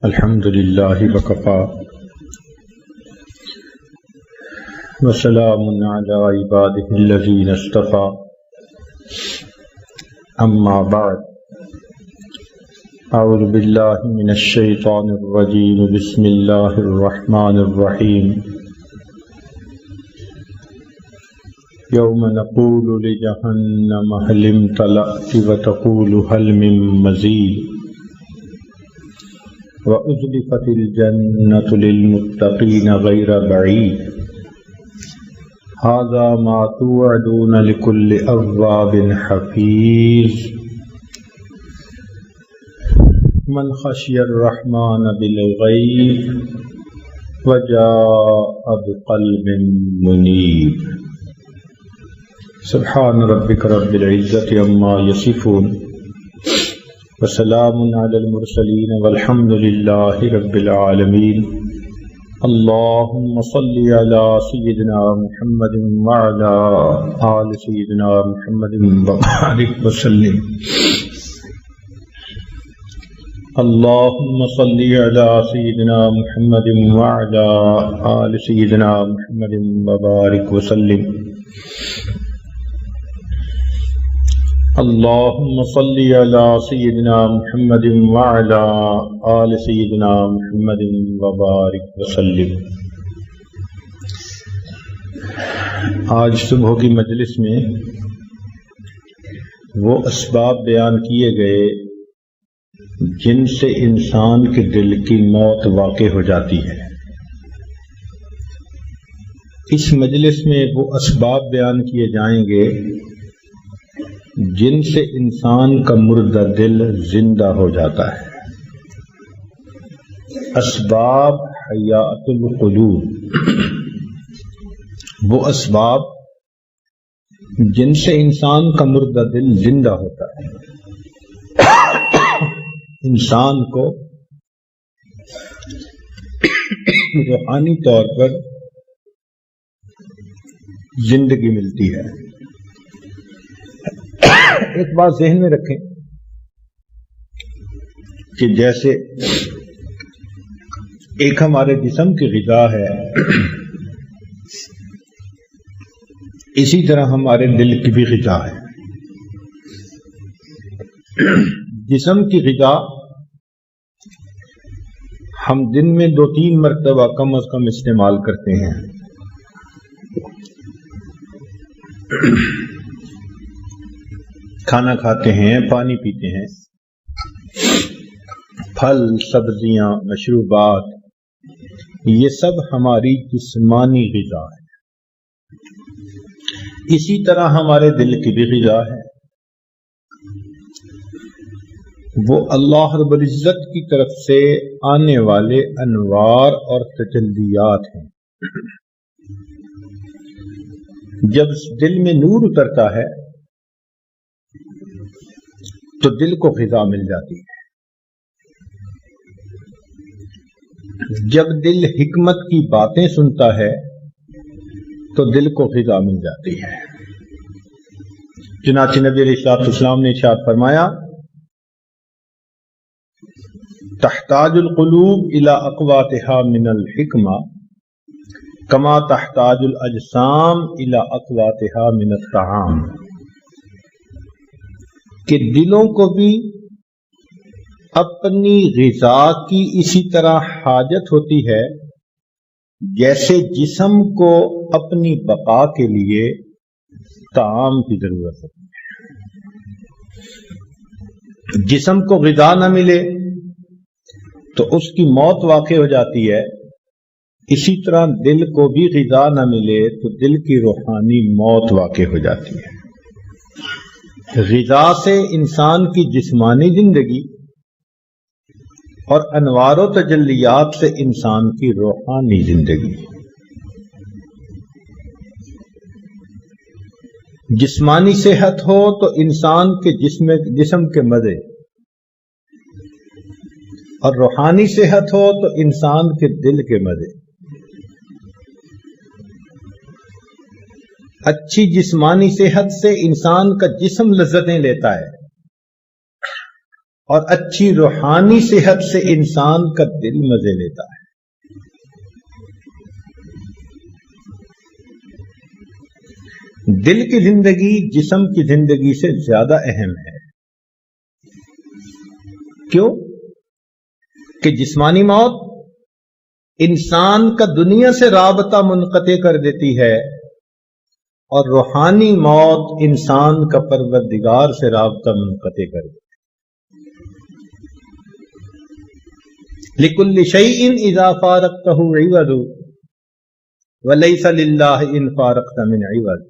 الحمد لله وكفى وسلام على عباده الذين اصطفى أما بعد أعوذ بالله من الشيطان الرجيم بسم الله الرحمن الرحيم يوم نقول لجهنم هل امتلأت وتقول هل من مزيد وأزلفت الجنة للمتقين غير بعيد هذا ما توعدون لكل أواب حفيظ من خشي الرحمن بالغيب وجاء بقلب منيب سبحان ربك رب العزة عما يصفون وسلام على المرسلين والحمد لله رب العالمين اللهم صل على سيدنا محمد وعلى آل سيدنا محمد وبارك وسلم اللهم صل على سيدنا محمد وعلى آل سيدنا محمد وبارك وسلم اللهم صل على سيدنا محمد وعلى آل سيدنا محمد وبارك وسلم۔ آج صبح کی مجلس میں وہ اسباب بیان کیے گئے جن سے انسان کے دل کی موت واقع ہو جاتی ہے۔ اس مجلس میں وہ اسباب بیان کیے جائیں گے جن سے انسان کا مردہ دل زندہ ہو جاتا ہے۔ اسباب حیات القلوب، وہ اسباب جن سے انسان کا مردہ دل زندہ ہوتا ہے، انسان کو روحانی طور پر زندگی ملتی ہے۔ ایک بات ذہن میں رکھیں کہ جیسے ایک ہمارے جسم کی غذا ہے، اسی طرح ہمارے دل کی بھی غذا ہے۔ جسم کی غذا ہم دن میں 2-3 مرتبہ کم از کم استعمال کرتے ہیں۔ کھانا کھاتے ہیں، پانی پیتے ہیں، پھل، سبزیاں، مشروبات، یہ سب ہماری جسمانی غذا ہے۔ اسی طرح ہمارے دل کی بھی غذا ہے، وہ اللہ رب العزت کی طرف سے آنے والے انوار اور تجلیات ہیں۔ جب دل میں نور اترتا ہے تو دل کو غذا مل جاتی ہے۔ جب دل حکمت کی باتیں سنتا ہے تو دل کو غذا مل جاتی ہے۔ چنانچہ نبی علیہ السلام نے ارشاد فرمایا، تحتاج القلوب الى اقواتها من الحکمہ کما تحتاج الاجسام الى اقواتها من الطعام، کہ دلوں کو بھی اپنی غذا کی اسی طرح حاجت ہوتی ہے جیسے جسم کو اپنی بقا کے لیے طعام کی ضرورت ہوتی ہے۔ جسم کو غذا نہ ملے تو اس کی موت واقع ہو جاتی ہے، اسی طرح دل کو بھی غذا نہ ملے تو دل کی روحانی موت واقع ہو جاتی ہے۔ غذا سے انسان کی جسمانی زندگی اور انوار و تجلیات سے انسان کی روحانی زندگی۔ جسمانی صحت ہو تو انسان کے جسم کے مزے، اور روحانی صحت ہو تو انسان کے دل کے مزے۔ اچھی جسمانی صحت سے انسان کا جسم لذتیں لیتا ہے، اور اچھی روحانی صحت سے انسان کا دل مزے لیتا ہے۔ دل کی زندگی جسم کی زندگی سے زیادہ اہم ہے۔ کیوں؟ کہ جسمانی موت انسان کا دنیا سے رابطہ منقطع کر دیتی ہے، اور روحانی موت انسان کا پروردگار سے رابطہ منقطع کر دیتی ہے۔ لِكُلِّ شَيْءٍ إِذَا فَارَقْتَهُ عِوَضٌ وَلَيْسَ لِلَّهِ إِنْ فَارَقْتَ مِنْ عِوَضٍ۔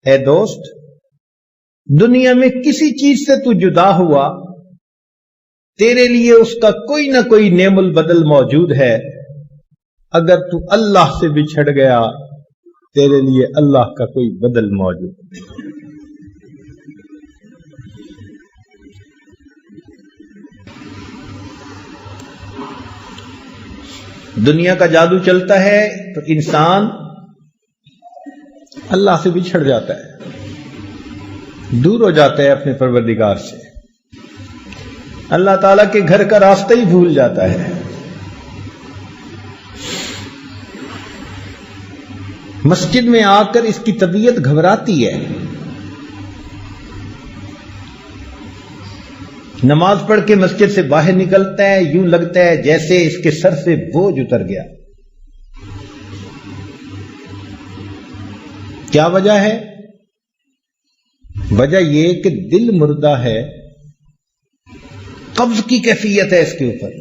اے دوست، دنیا میں کسی چیز سے تو جدا ہوا، تیرے لیے اس کا کوئی نہ کوئی نعم البدل موجود ہے۔ اگر تو اللہ سے بچھڑ گیا، تیرے لیے اللہ کا کوئی بدل موجود ہے۔ دنیا کا جادو چلتا ہے تو انسان اللہ سے بچھڑ جاتا ہے، دور ہو جاتا ہے اپنے پروردگار سے، اللہ تعالیٰ کے گھر کا راستہ ہی بھول جاتا ہے۔ مسجد میں آ کر اس کی طبیعت گھبراتی ہے، نماز پڑھ کے مسجد سے باہر نکلتا ہے، یوں لگتا ہے جیسے اس کے سر سے بوجھ اتر گیا۔ کیا وجہ ہے؟ وجہ یہ کہ دل مردہ ہے، قبض کی کیفیت ہے اس کے اوپر۔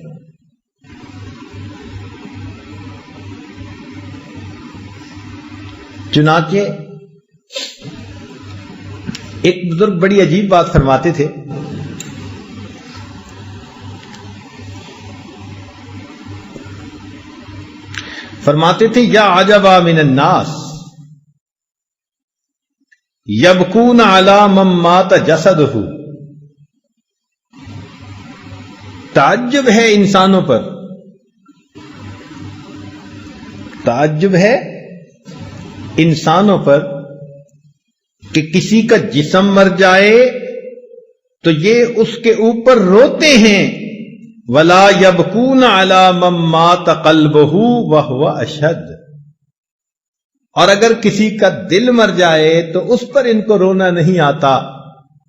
چنانچہ ایک بزرگ بڑی عجیب بات فرماتے تھے۔ فرماتے تھے یا عجبا من الناس یبکون علی من مات جسدہ، تعجب ہے انسانوں پر، تعجب ہے انسانوں پر کہ کسی کا جسم مر جائے تو یہ اس کے اوپر روتے ہیں، ولا یبکون علی من مات قلبہ وہو اشد، اور اگر کسی کا دل مر جائے تو اس پر ان کو رونا نہیں آتا،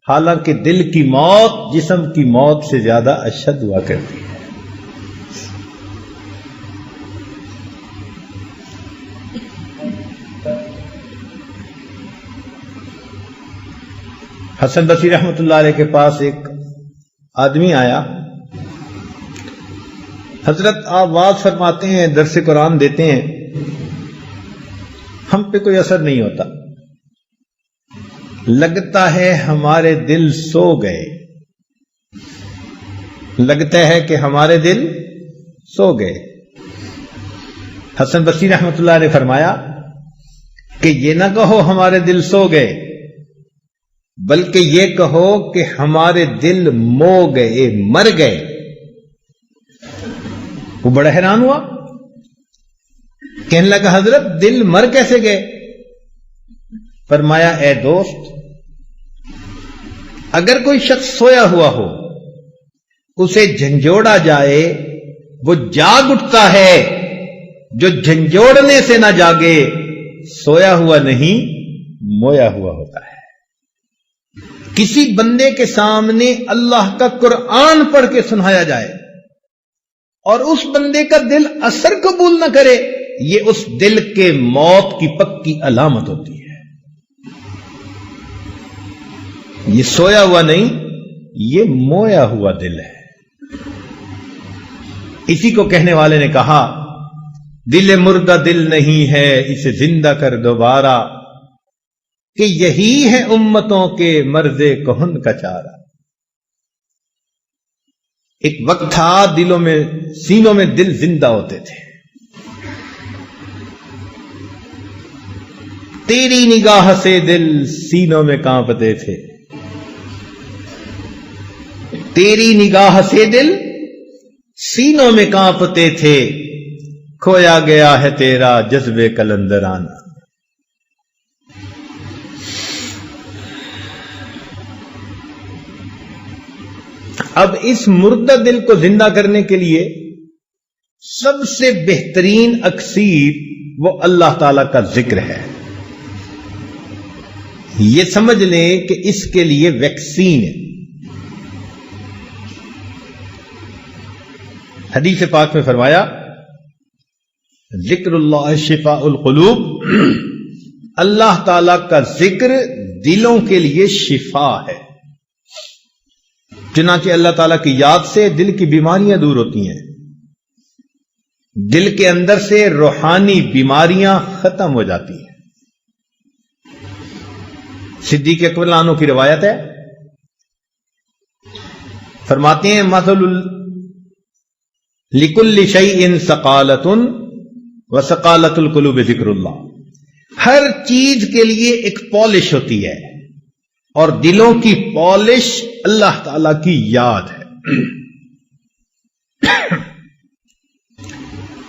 حالانکہ دل کی موت جسم کی موت سے زیادہ اشد ہوا کرتی ہے۔ حسن بصری رحمۃ اللہ علیہ کے پاس ایک آدمی آیا، حضرت آپ واز فرماتے ہیں، درس قرآن دیتے ہیں، ہم پہ کوئی اثر نہیں ہوتا، لگتا ہے ہمارے دل سو گئے، لگتا ہے کہ ہمارے دل سو گئے۔ حسن بصری رحمۃ اللہ نے فرمایا کہ یہ نہ کہو ہمارے دل سو گئے، بلکہ یہ کہو کہ ہمارے دل مو گئے، مر گئے۔ وہ بڑا حیران ہوا، کہنے لگا حضرت دل مر کیسے گئے؟ فرمایا اے دوست، اگر کوئی شخص سویا ہوا ہو، اسے جھنجھوڑا جائے، وہ جاگ اٹھتا ہے، جو جھنجھوڑنے سے نہ جاگے سویا ہوا نہیں، مویا ہوا ہوتا ہے۔ کسی بندے کے سامنے اللہ کا قرآن پڑھ کے سنایا جائے اور اس بندے کا دل اثر قبول نہ کرے، یہ اس دل کے موت کی پکی علامت ہوتی ہے۔ یہ سویا ہوا نہیں، یہ مویا ہوا دل ہے۔ اسی کو کہنے والے نے کہا، دل مردہ دل نہیں ہے، اسے زندہ کر دوبارہ، کہ یہی ہے امتوں کے مرض کہن کا چارہ۔ ایک وقت تھا دلوں میں، سینوں میں دل زندہ ہوتے تھے، تیری نگاہ سے دل سینوں میں کانپتے تھے، تیری نگاہ سے دل سینوں میں کانپتے تھے، کھویا گیا ہے تیرا جذبے کلندرانہ۔ اب اس مردہ دل کو زندہ کرنے کے لیے سب سے بہترین اکسیر وہ اللہ تعالی کا ذکر ہے. یہ سمجھ لیں کہ اس کے لیے ویکسین ہے. حدیث پاک میں فرمایا ذکر اللہ شفاء القلوب، اللہ تعالی کا ذکر دلوں کے لیے شفا ہے. چنانچہ اللہ تعالیٰ کی یاد سے دل کی بیماریاں دور ہوتی ہیں، دل کے اندر سے روحانی بیماریاں ختم ہو جاتی ہیں. صدیق اکبر عنہ کی روایت ہے، فرماتے ہیں مثل لکل شیء ثقالۃ وثقالۃ القلوب ذکر اللہ. ہر چیز کے لیے ایک پالش ہوتی ہے اور دلوں کی پالش اللہ تعالی کی یاد ہے.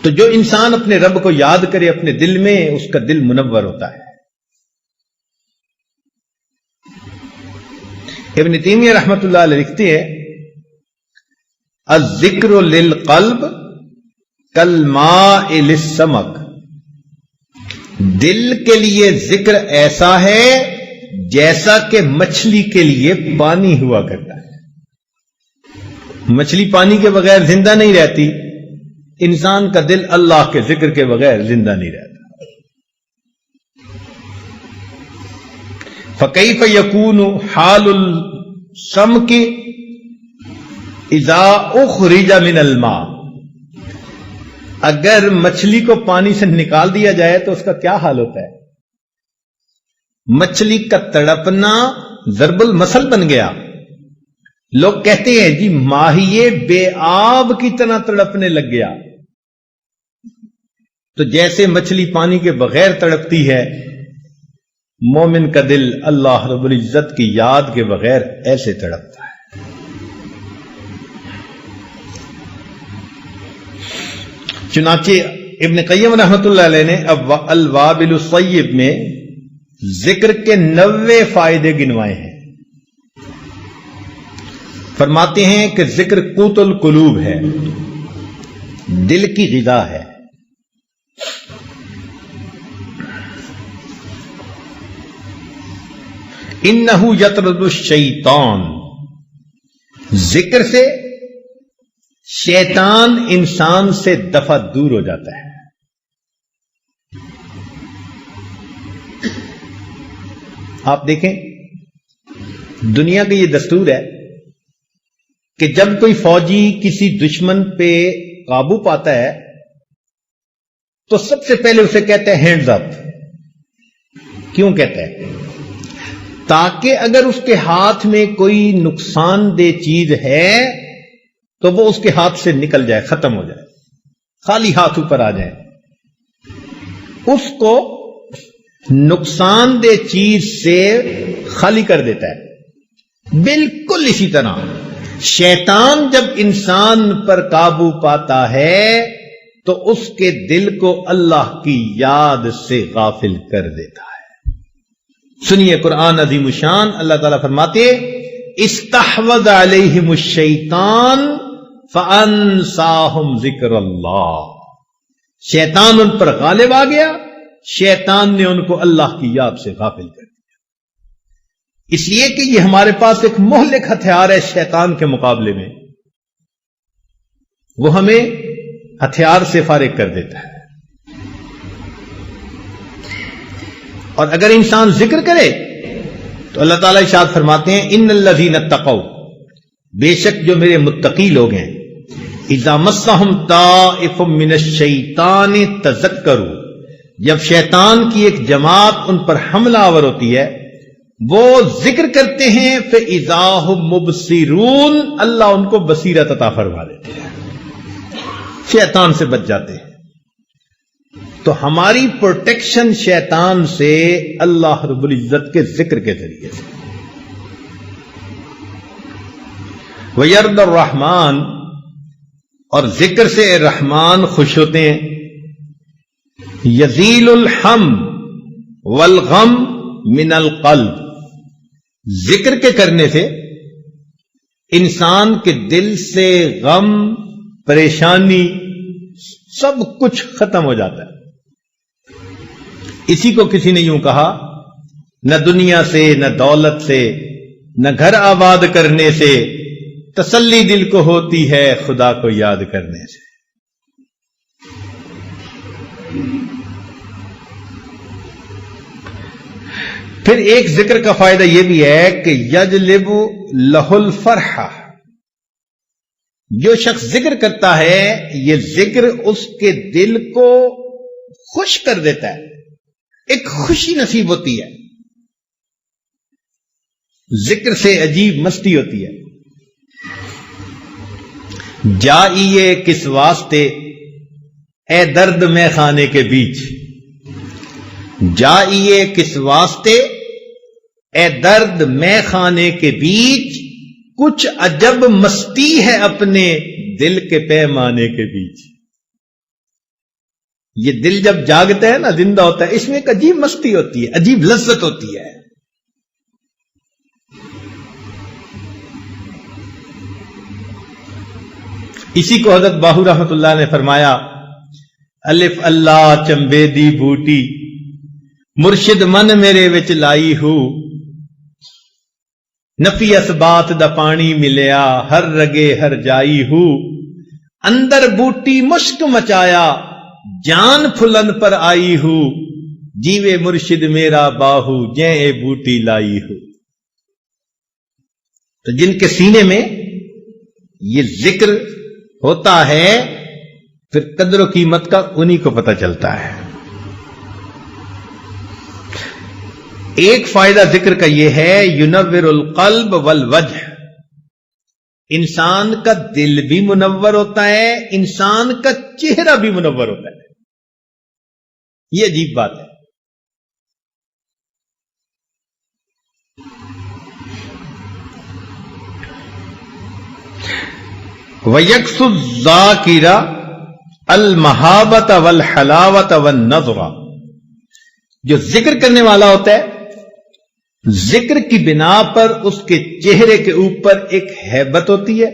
تو جو انسان اپنے رب کو یاد کرے اپنے دل میں، اس کا دل منور ہوتا ہے. ابن تیمیہ رحمت اللہ علیہ لکھتے ہیں الذکر للقلب کالماء للسمک. دل کے لیے ذکر ایسا ہے جیسا کہ مچھلی کے لیے پانی ہوا کرتا ہے. مچھلی پانی کے بغیر زندہ نہیں رہتی، انسان کا دل اللہ کے ذکر کے بغیر زندہ نہیں رہتا. فَكَيْفَ يَكُونُ حَالُ السَّمْكِ إِذَا أُخْرِجَ مِنَ الْمَاءِ. اگر مچھلی کو پانی سے نکال دیا جائے تو اس کا کیا حال ہوتا ہے؟ مچھلی کا تڑپنا ضرب المثل بن گیا. لوگ کہتے ہیں جی ماہیے بے آب کی طرح تڑپنے لگ گیا. تو جیسے مچھلی پانی کے بغیر تڑپتی ہے، مومن کا دل اللہ رب العزت کی یاد کے بغیر ایسے تڑپتا ہے. چنانچہ ابن قیم رحمت اللہ علیہ نے الوابل الصیب میں ذکر کے 90 فائدے گنوائے ہیں. فرماتے ہیں کہ ذکر قوت القلوب ہے، دل کی غذا ہے. انہ یطرد الشیطان، ذکر سے شیطان انسان سے دفع دور ہو جاتا ہے. آپ دیکھیں دنیا کا یہ دستور ہے کہ جب کوئی فوجی کسی دشمن پہ قابو پاتا ہے تو سب سے پہلے اسے کہتا ہے ہینڈز اپ. کیوں کہتا ہے؟ تاکہ اگر اس کے ہاتھ میں کوئی نقصان دہ چیز ہے تو وہ اس کے ہاتھ سے نکل جائے، ختم ہو جائے، خالی ہاتھ اوپر آ جائے. اس کو نقصان دہ چیز سے خالی کر دیتا ہے. بالکل اسی طرح شیطان جب انسان پر قابو پاتا ہے تو اس کے دل کو اللہ کی یاد سے غافل کر دیتا ہے. سنیے قرآن عظیم الشان، اللہ تعالیٰ فرماتے استحوذ علیہم الشیطان فانساہم ذکر اللہ. شیطان ان پر غالب آ گیا، شیطان نے ان کو اللہ کی یاد سے غافل کر دیا. اس لیے کہ یہ ہمارے پاس ایک مہلک ہتھیار ہے شیطان کے مقابلے میں، وہ ہمیں ہتھیار سے فارغ کر دیتا ہے. اور اگر انسان ذکر کرے تو اللہ تعالیٰ ارشاد فرماتے ہیں ان الذین اتقوا، بے شک جو میرے متقی لوگ ہیں، اذا مسہم طائف من الشیطان تذکروا، جب شیطان کی ایک جماعت ان پر حملہ آور ہوتی ہے وہ ذکر کرتے ہیں فاذا هم مبصرون، اللہ ان کو بصیرت عطا فرما دیتے ہیں، شیطان سے بچ جاتے ہیں. تو ہماری پروٹیکشن شیطان سے اللہ رب العزت کے ذکر کے ذریعے سے. وَيَرْضَ الرحمن، اور ذکر سے رحمان خوش ہوتے ہیں. یزیل الحم والغم من القلب، ذکر کے کرنے سے انسان کے دل سے غم، پریشانی سب کچھ ختم ہو جاتا ہے۔ اسی کو کسی نے یوں کہا، نہ دنیا سے، نہ دولت سے، نہ گھر آباد کرنے سے تسلی دل کو ہوتی ہے خدا کو یاد کرنے سے۔ پھر ایک ذکر کا فائدہ یہ بھی ہے کہ یجلب لہ الفرح، جو شخص ذکر کرتا ہے یہ ذکر اس کے دل کو خوش کر دیتا ہے، ایک خوشی نصیب ہوتی ہے، ذکر سے عجیب مستی ہوتی ہے۔ جائیے کس واسطے اے درد میں خانے کے بیچ، جائیے کس واسطے اے درد میں خانے کے بیچ، کچھ عجب مستی ہے اپنے دل کے پیمانے کے بیچ۔ یہ دل جب جاگتا ہے نا، زندہ ہوتا ہے، اس میں ایک عجیب مستی ہوتی ہے، عجیب لذت ہوتی ہے۔ اسی کو حضرت باہو رحمت اللہ نے فرمایا، الف اللہ چمبے دی بوٹی، مرشد من میرے وچ لائی ہو، نفی اسبات دا پانی ملیا، ہر رگے ہر جائی ہو، اندر بوٹی مشک مچایا، جان پھلن پر آئی ہو، جیوے مرشد میرا باہو، جیں اے بوٹی لائی ہو۔ تو جن کے سینے میں یہ ذکر ہوتا ہے، پھر قدر و قیمت کا انہی کو پتہ چلتا ہے۔ ایک فائدہ ذکر کا یہ ہے، ینور القلب والوجہ، انسان کا دل بھی منور ہوتا ہے، انسان کا چہرہ بھی منور ہوتا ہے۔ یہ عجیب بات ہے۔ وَيَكْسُ الذَّاكِرَ الْمَحَابَةَ وَالْحَلَاوَةَ وَالنَّظْرَ، جو ذکر کرنے والا ہوتا ہے، ذکر کی بنا پر اس کے چہرے کے اوپر ایک ہیبت ہوتی ہے،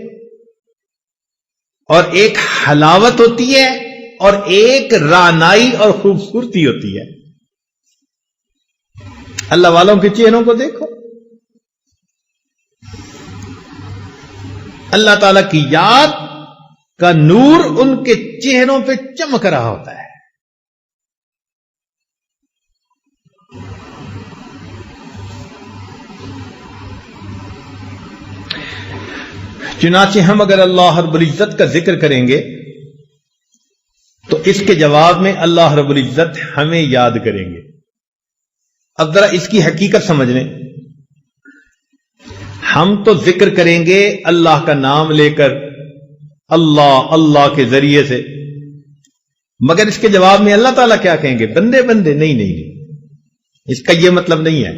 اور ایک حلاوت ہوتی ہے، اور ایک رعنائی اور خوبصورتی ہوتی ہے۔ اللہ والوں کے چہروں کو دیکھو، اللہ تعالی کی یاد کا نور ان کے چہروں پہ چمک رہا ہوتا ہے۔ چنانچہ ہم اگر اللہ رب العزت کا ذکر کریں گے تو اس کے جواب میں اللہ رب العزت ہمیں یاد کریں گے۔ اب ذرا اس کی حقیقت سمجھ لیں، ہم تو ذکر کریں گے اللہ کا نام لے کر، اللہ اللہ کے ذریعے سے، مگر اس کے جواب میں اللہ تعالیٰ کیا کہیں گے؟ بندے بندے، نہیں، اس کا یہ مطلب نہیں ہے۔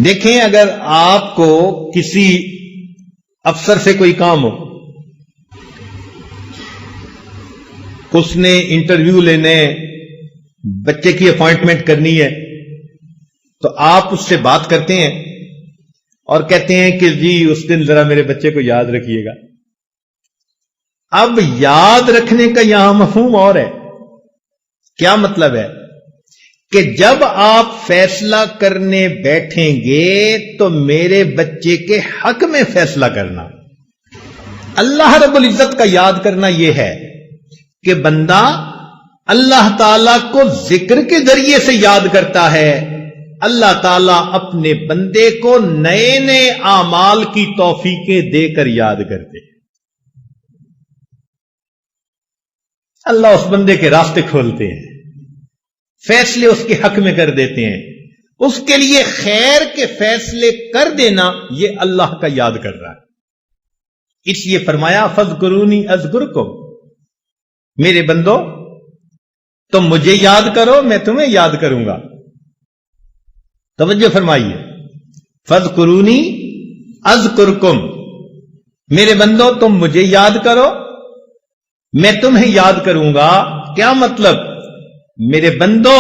دیکھیں، اگر آپ کو کسی افسر سے کوئی کام ہو، اس نے انٹرویو لینے، بچے کی اپوائنٹمنٹ کرنی ہے، تو آپ اس سے بات کرتے ہیں اور کہتے ہیں کہ جی اس دن ذرا میرے بچے کو یاد رکھیے گا۔ اب یاد رکھنے کا یہاں مفہوم اور ہے۔ کیا مطلب ہے؟ کہ جب آپ فیصلہ کرنے بیٹھیں گے تو میرے بچے کے حق میں فیصلہ کرنا۔ اللہ رب العزت کا یاد کرنا یہ ہے کہ بندہ اللہ تعالی کو ذکر کے ذریعے سے یاد کرتا ہے، اللہ تعالیٰ اپنے بندے کو نئے نئے اعمال کی توفیقیں دے کر یاد کرتے ہیں۔ اللہ اس بندے کے راستے کھولتے ہیں، فیصلے اس کے حق میں کر دیتے ہیں، اس کے لیے خیر کے فیصلے کر دینا، یہ اللہ کا یاد کر رہا ہے۔ اس لیے فرمایا فاذکرونی اذکرکم، میرے بندو تم مجھے یاد کرو، میں تمہیں یاد کروں گا۔ توجہ فرمائیے، فاذکرونی اذکرکم، میرے بندو تم مجھے یاد کرو، میں تمہیں یاد کروں گا۔ کیا مطلب؟ میرے بندو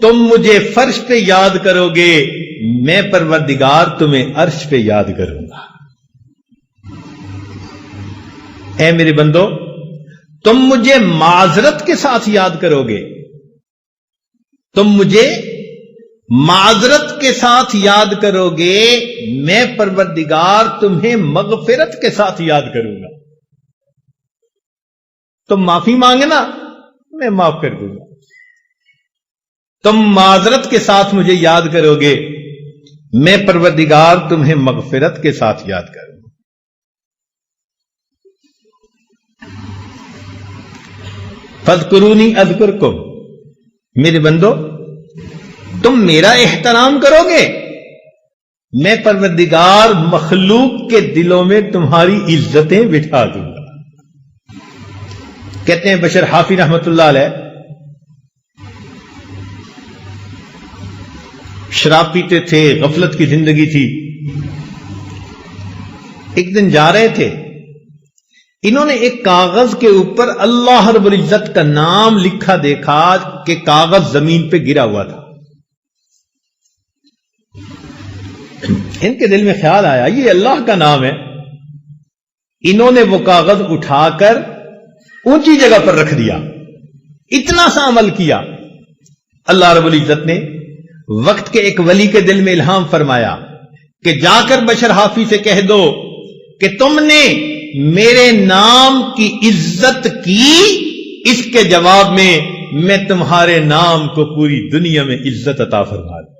تم مجھے فرش پہ یاد کرو گے، میں پروردگار تمہیں عرش پہ یاد کروں گا۔ اے میرے بندو تم مجھے معذرت کے ساتھ یاد کرو گے، تم مجھے معذرت کے ساتھ یاد کرو گے، میں پروردگار تمہیں مغفرت کے ساتھ یاد کروں گا۔ تم معافی مانگنا میں معاف کر دوں گا، تم معذرت کے ساتھ مجھے یاد کرو گے، میں پروردگار تمہیں مغفرت کے ساتھ یاد کروں گا۔ فاذکرونی اذکرکم، میرے بندو تم میرا احترام کرو گے، میں پروردگار مخلوق کے دلوں میں تمہاری عزتیں بٹھا دوں گا۔ کہتے ہیں بشر حافی رحمت اللہ علیہ شراب پیتے تھے، غفلت کی زندگی تھی۔ ایک دن جا رہے تھے، انہوں نے ایک کاغذ کے اوپر اللہ رب العزت کا نام لکھا دیکھا کہ کاغذ زمین پہ گرا ہوا تھا۔ ان کے دل میں خیال آیا یہ اللہ کا نام ہے۔ انہوں نے وہ کاغذ اٹھا کر اونچی جگہ پر رکھ دیا، اتنا سا عمل کیا۔ اللہ رب العزت نے وقت کے ایک ولی کے دل میں الہام فرمایا کہ جا کر بشر حافی سے کہہ دو کہ تم نے میرے نام کی عزت کی، اس کے جواب میں میں تمہارے نام کو پوری دنیا میں عزت عطا فرما دوں۔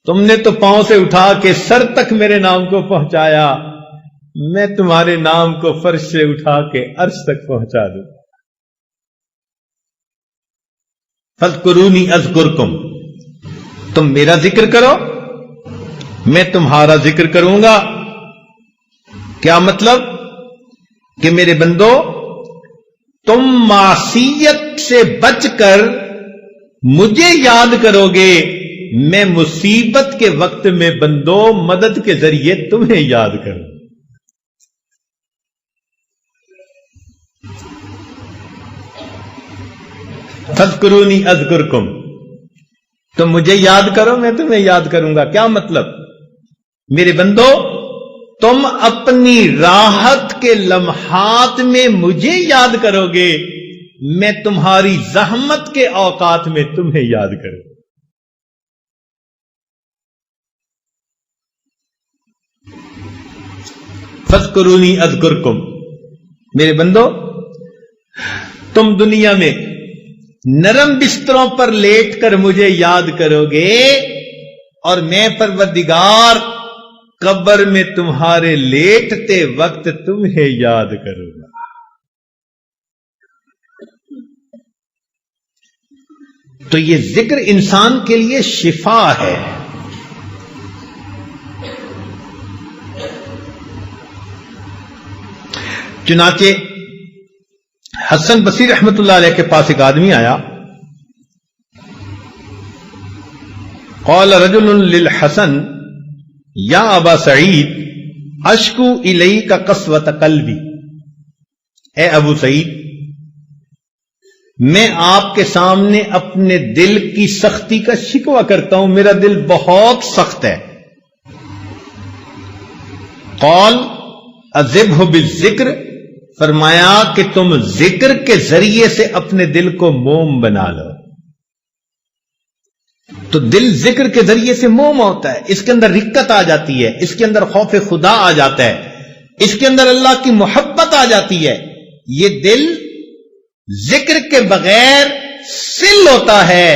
تم نے تو پاؤں سے اٹھا کے سر تک میرے نام کو پہنچایا، میں تمہارے نام کو فرش سے اٹھا کے عرش تک پہنچا دوں۔ فاذکرونی اذکرکم، تم میرا ذکر کرو میں تمہارا ذکر کروں گا۔ کیا مطلب؟ کہ میرے بندو تم معصیت سے بچ کر مجھے یاد کرو گے، میں مصیبت کے وقت میں بندو مدد کے ذریعے تمہیں یاد کروں۔ فاذکرونی اذکرکم، تم مجھے یاد کرو میں تمہیں یاد کروں گا۔ کیا مطلب؟ میرے بندو تم اپنی راحت کے لمحات میں مجھے یاد کرو گے، میں تمہاری زحمت کے اوقات میں تمہیں یاد کروں۔ فاذکرونی اذکرکم، میرے بندو تم دنیا میں نرم بستروں پر لیٹ کر مجھے یاد کرو گے، اور میں پروردگار قبر میں تمہارے لیٹتے وقت تمہیں یاد کروں گا۔ تو یہ ذکر انسان کے لیے شفا ہے۔ چنانچہ حسن بصری رحمت اللہ علیہ کے پاس ایک آدمی آیا، قال رجل للحسن یا ابا سعید اشکو الیک قسوۃ قلبی، اے ابو سعید میں آپ کے سامنے اپنے دل کی سختی کا شکوہ کرتا ہوں، میرا دل بہت سخت ہے۔ قال اذبہ بالذکر، فرمایا کہ تم ذکر کے ذریعے سے اپنے دل کو موم بنا لو۔ تو دل ذکر کے ذریعے سے موم ہوتا ہے، اس کے اندر رقت آ جاتی ہے، اس کے اندر خوف خدا آ جاتا ہے، اس کے اندر اللہ کی محبت آ جاتی ہے۔ یہ دل ذکر کے بغیر سل ہوتا ہے،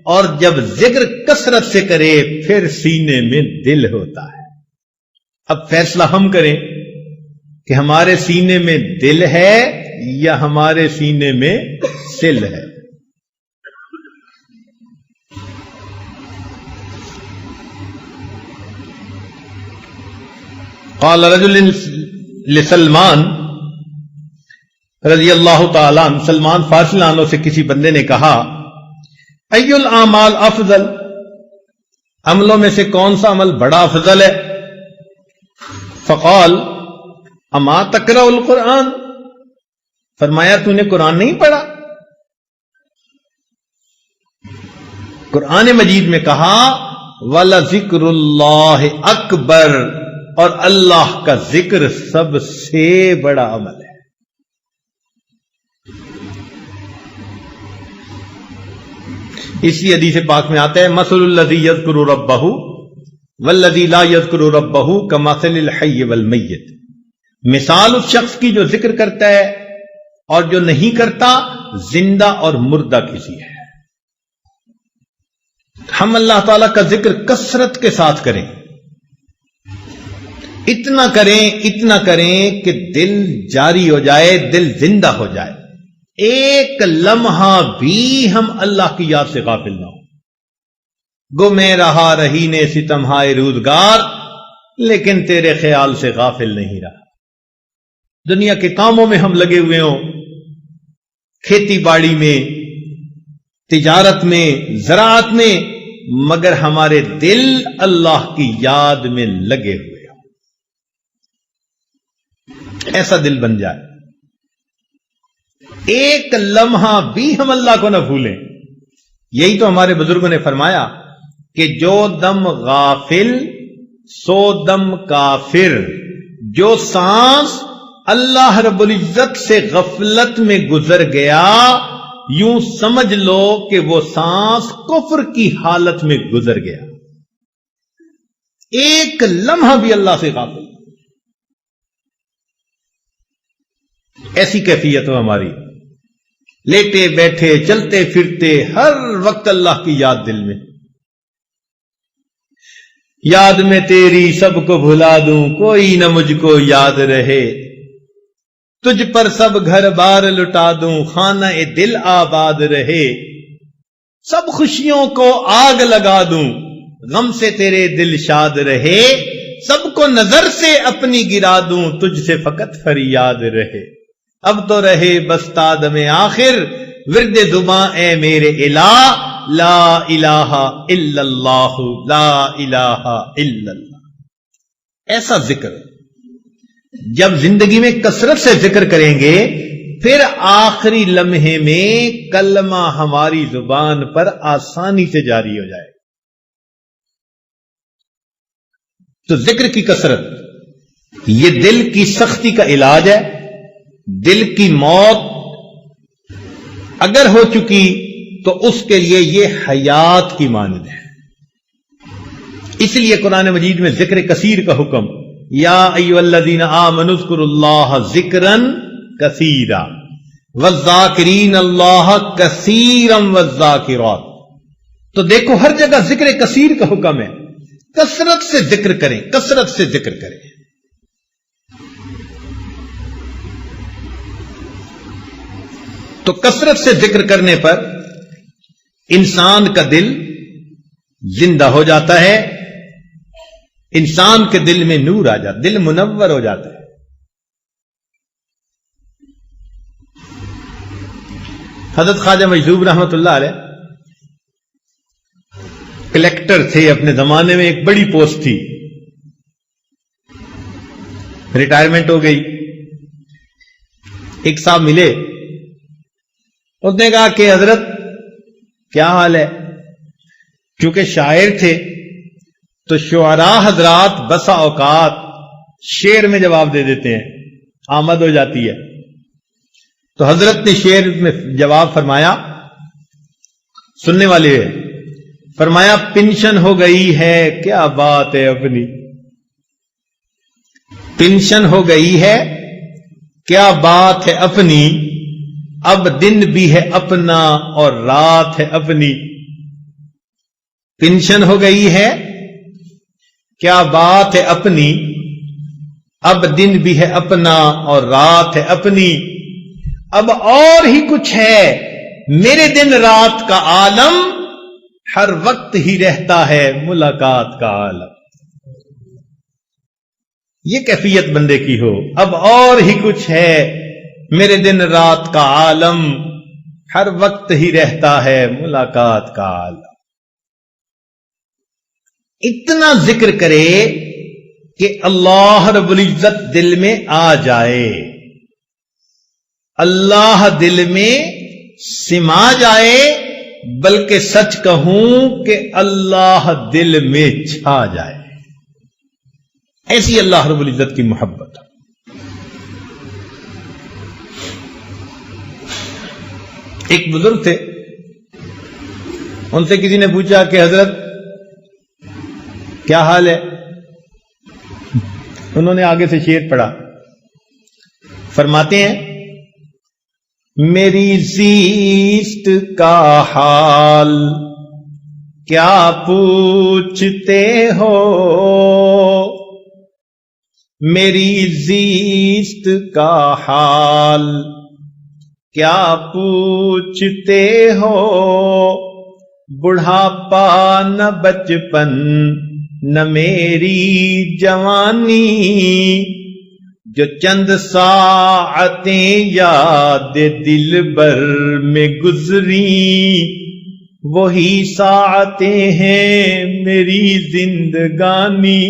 اور جب ذکر کثرت سے کرے پھر سینے میں دل ہوتا ہے۔ اب فیصلہ ہم کریں کہ ہمارے سینے میں دل ہے یا ہمارے سینے میں سل ہے۔ قال رجل لسلمان رضی اللہ تعالی عنہ، سلمان فارسی عنہ سے کسی بندے نے کہا ای الاعمال افضل، عملوں میں سے کون سا عمل بڑا افضل ہے؟ فقال اما تقرأ القرآن، فرمایا تو نے قرآن نہیں پڑھا؟ قرآن مجید میں کہا وَلَذِكْرُ اللَّهِ أَكْبَرُ، اور اللہ کا ذکر سب سے بڑا عمل ہے۔ اسی حدیث پاک میں آتا ہے مثل الذی یذکر ربہ والذی لا یذکر ربہ کمثل الحی والمیت، مثال اس شخص کی جو ذکر کرتا ہے اور جو نہیں کرتا زندہ اور مردہ کسی ہے۔ ہم اللہ تعالی کا ذکر کثرت کے ساتھ کریں، اتنا کریں کہ دل جاری ہو جائے، دل زندہ ہو جائے، ایک لمحہ بھی ہم اللہ کی یاد سے غافل نہ ہو۔ گمے رہا رہی نے ستم ہائے روزگار، لیکن تیرے خیال سے غافل نہیں رہا۔ دنیا کے کاموں میں ہم لگے ہوئے ہوں، کھیتی باڑی میں، تجارت میں، زراعت میں، مگر ہمارے دل اللہ کی یاد میں لگے ہوئے ہوں۔ ایسا دل بن جائے، ایک لمحہ بھی ہم اللہ کو نہ بھولیں۔ یہی تو ہمارے بزرگوں نے فرمایا کہ جو دم غافل سو دم کافر، جو سانس اللہ رب العزت سے غفلت میں گزر گیا، یوں سمجھ لو کہ وہ سانس کفر کی حالت میں گزر گیا۔ ایک لمحہ بھی اللہ سے غافل، ایسی کیفیت ہو ہماری، لیٹے بیٹھے چلتے پھرتے ہر وقت اللہ کی یاد دل میں۔ یاد میں تیری سب کو بھلا دوں، کوئی نہ مجھ کو یاد رہے، تجھ پر سب گھر بار لٹا دوں، خانہ دل آباد رہے، سب خوشیوں کو آگ لگا دوں، غم سے تیرے دل شاد رہے، سب کو نظر سے اپنی گرا دوں، تجھ سے فقط فریاد رہے، اب تو رہے بس تا دم آخر، ورد زباں اے میرے الہ، لا الہ الا اللہ، لا الہ الا اللہ۔ ایسا ذکر جب زندگی میں کثرت سے ذکر کریں گے، پھر آخری لمحے میں کلمہ ہماری زبان پر آسانی سے جاری ہو جائے۔ تو ذکر کی کثرت یہ دل کی سختی کا علاج ہے۔ دل کی موت اگر ہو چکی تو اس کے لیے یہ حیات کی مانند ہے۔ اس لیے قرآن مجید میں ذکر کثیر کا حکم، یا ایھا الذین آمنوا اذکروا اللہ ذکرا کثیرا والذاکرین اللہ کثیرا والذاکرات۔ تو دیکھو ہر جگہ ذکر کثیر کا حکم ہے، کثرت سے ذکر کریں، کثرت سے ذکر کریں۔ تو کثرت سے ذکر کرنے پر انسان کا دل زندہ ہو جاتا ہے، انسان کے دل میں نور آ جاتا، دل منور ہو جاتا ہے۔ حضرت خواجہ مجذوب رحمت اللہ علیہ کلیکٹر تھے اپنے زمانے میں، ایک بڑی پوسٹ تھی، ریٹائرمنٹ ہو گئی۔ ایک صاحب ملے، اس نے کہا کہ حضرت کیا حال ہے؟ چونکہ شاعر تھے تو شعراء حضرات بسا اوقات شعر میں جواب دے دیتے ہیں، آمد ہو جاتی ہے۔ تو حضرت نے شعر میں جواب فرمایا، سننے والے فرمایا، پنشن ہو گئی ہے کیا بات ہے اپنی، پنشن ہو گئی ہے کیا بات ہے اپنی، اب دن بھی ہے اپنا اور رات ہے اپنی۔ پنشن ہو گئی ہے کیا بات ہے اپنی، اب دن بھی ہے اپنا اور رات ہے اپنی، اب اور ہی کچھ ہے میرے دن رات کا عالم، ہر وقت ہی رہتا ہے ملاقات کا عالم۔ یہ کیفیت بندے کی ہو، اب اور ہی کچھ ہے میرے دن رات کا عالم، ہر وقت ہی رہتا ہے ملاقات کا عالم۔ اتنا ذکر کرے کہ اللہ رب العزت دل میں آ جائے، اللہ دل میں سما جائے، بلکہ سچ کہوں کہ اللہ دل میں چھا جائے۔ ایسی اللہ رب العزت کی محبت. ایک بزرگ تھے، ان سے کسی نے پوچھا کہ حضرت کیا حال ہے؟ انہوں نے آگے سے شعر پڑھا. فرماتے ہیں میری زیست کا حال کیا پوچھتے ہو، میری زیست کا حال کیا پوچھتے ہو، بڑھاپا نہ بچپن نہ میری جوانی، جو چند ساعتیں یاد دلبر میں گزری، وہی ساعتیں ہیں میری زندگانی.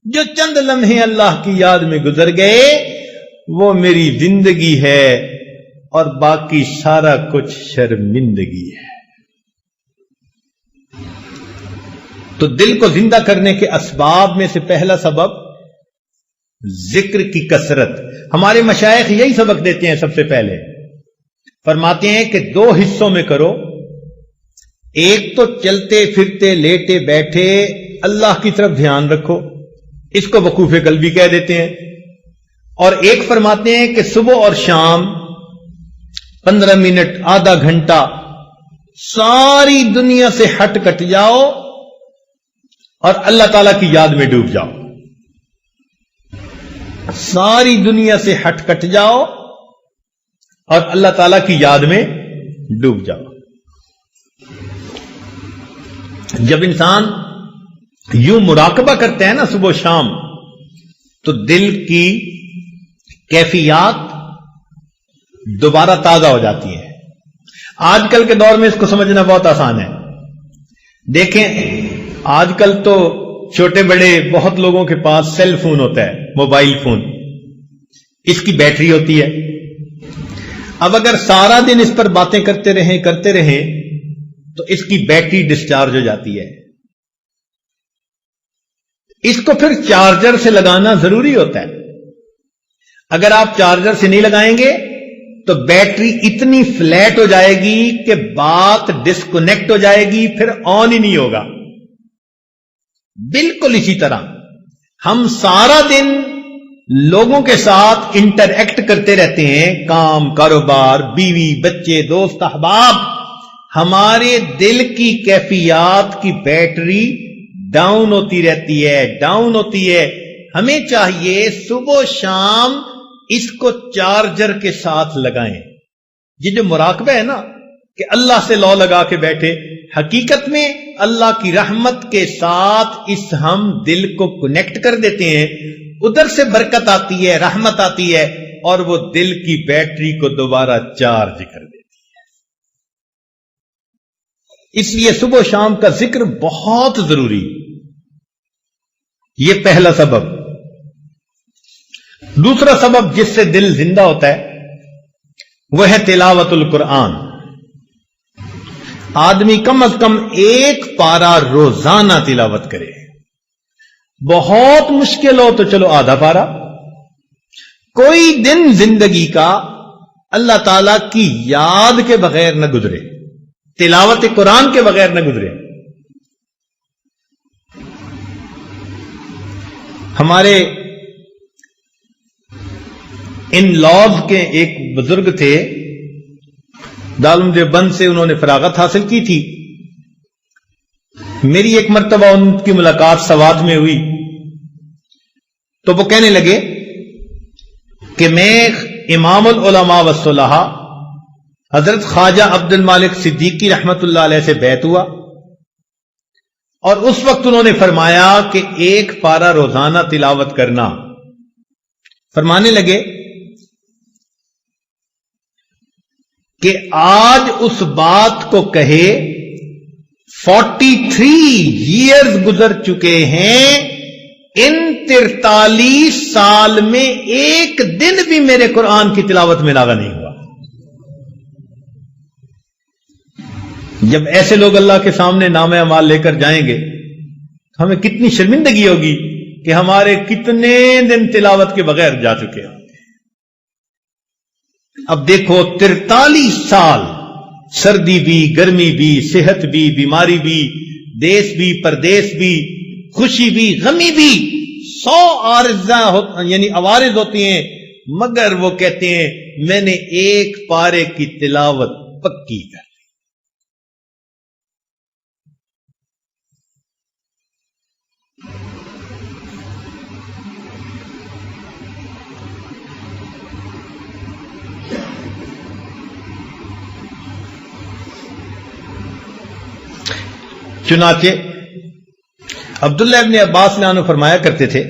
جو چند لمحے اللہ کی یاد میں گزر گئے وہ میری زندگی ہے، اور باقی سارا کچھ شرمندگی ہے. تو دل کو زندہ کرنے کے اسباب میں سے پہلا سبب ذکر کی کثرت. ہمارے مشائخ یہی سبق دیتے ہیں. سب سے پہلے فرماتے ہیں کہ 2 حصوں میں کرو. ایک تو چلتے پھرتے لیٹے بیٹھے اللہ کی طرف دھیان رکھو، اس کو وقوف قلبی کہہ دیتے ہیں. اور ایک فرماتے ہیں کہ صبح اور شام 15 منٹ آدھا گھنٹہ ساری دنیا سے ہٹ کٹ جاؤ اور اللہ تعالی کی یاد میں ڈوب جاؤ. ساری دنیا سے ہٹ کٹ جاؤ اور اللہ تعالی کی یاد میں ڈوب جاؤ. جب انسان یوں مراقبہ کرتا ہے نا صبح و شام، تو دل کی کیفیات دوبارہ تازہ ہو جاتی ہیں. آج کل کے دور میں اس کو سمجھنا بہت آسان ہے. دیکھیں آج کل تو چھوٹے بڑے بہت لوگوں کے پاس سیل فون ہوتا ہے، موبائل فون. اس کی بیٹری ہوتی ہے. اب اگر سارا دن اس پر باتیں کرتے رہیں تو اس کی بیٹری ڈسچارج ہو جاتی ہے. اس کو پھر چارجر سے لگانا ضروری ہوتا ہے. اگر آپ چارجر سے نہیں لگائیں گے تو بیٹری اتنی فلیٹ ہو جائے گی کہ بات ڈسکنیکٹ ہو جائے گی، پھر آن ہی نہیں ہوگا. بالکل اسی طرح ہم سارا دن لوگوں کے ساتھ انٹریکٹ کرتے رہتے ہیں، کام کاروبار، بیوی بچے دوست احباب. ہمارے دل کی کیفیات کی بیٹری ڈاؤن ہوتی رہتی ہے. ہمیں چاہیے صبح و شام اس کو چارجر کے ساتھ لگائیں. یہ جو مراقبہ ہے نا کہ اللہ سے لو لگا کے بیٹھے، حقیقت میں اللہ کی رحمت کے ساتھ اس ہم دل کو کنیکٹ کر دیتے ہیں. ادھر سے برکت آتی ہے، رحمت آتی ہے، اور وہ دل کی بیٹری کو دوبارہ چارج کر دیتی ہے. اس لیے صبح و شام کا ذکر بہت ضروری. یہ پہلا سبب. دوسرا سبب جس سے دل زندہ ہوتا ہے وہ ہے تلاوت القرآن. آدمی کم از کم 1 پارہ روزانہ تلاوت کرے. بہت مشکل ہو تو چلو آدھا پارہ. کوئی دن زندگی کا اللہ تعالی کی یاد کے بغیر نہ گزرے، تلاوت قرآن کے بغیر نہ گزرے. ہمارے ان لاز کے ایک بزرگ تھے، دارالعلوم دیوبند سے انہوں نے فراغت حاصل کی تھی. میری ایک مرتبہ ان کی ملاقات سوات میں ہوئی تو وہ کہنے لگے کہ میں امام العلماء والصلحاء حضرت خواجہ عبد المالک صدیقی رحمت اللہ علیہ سے بیعت ہوا، اور اس وقت انہوں نے فرمایا کہ 1 پارہ روزانہ تلاوت کرنا. فرمانے لگے کہ آج اس بات کو کہے 43 ایئرز گزر چکے ہیں، ان 43 سال میں ایک دن بھی میرے قرآن کی تلاوت میں لاغا نہیں ہوا. جب ایسے لوگ اللہ کے سامنے نام اعمال لے کر جائیں گے، ہمیں کتنی شرمندگی ہوگی کہ ہمارے کتنے دن تلاوت کے بغیر جا چکے ہیں. اب دیکھو 43 سال سردی بھی، گرمی بھی، صحت بھی، بیماری بھی، دیس بھی، پردیس بھی، خوشی بھی، غمی بھی، 100 عوارض ہوتی ہیں، مگر وہ کہتے ہیں میں نے ایک پارے کی تلاوت پکی کر. چنانچہ عبداللہ ابن عباس عنہ فرمایا کرتے تھے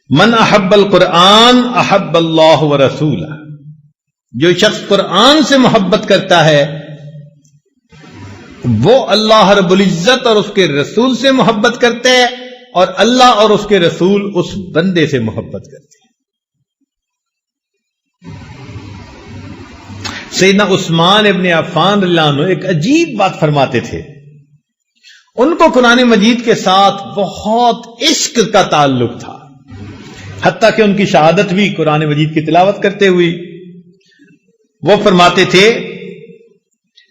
من احب القرآن احب اللہ ورسولہ، جو شخص قرآن سے محبت کرتا ہے وہ اللہ رب العزت اور اس کے رسول سے محبت کرتے ہیں، اور اللہ اور اس کے رسول اس بندے سے محبت کرتے ہیں. سیدنا عثمان ابن عفان رضی اللہ عنہ ایک عجیب بات فرماتے تھے. ان کو قرآن مجید کے ساتھ بہت عشق کا تعلق تھا، حتیٰ کہ ان کی شہادت بھی قرآن مجید کی تلاوت کرتے ہوئی. وہ فرماتے تھے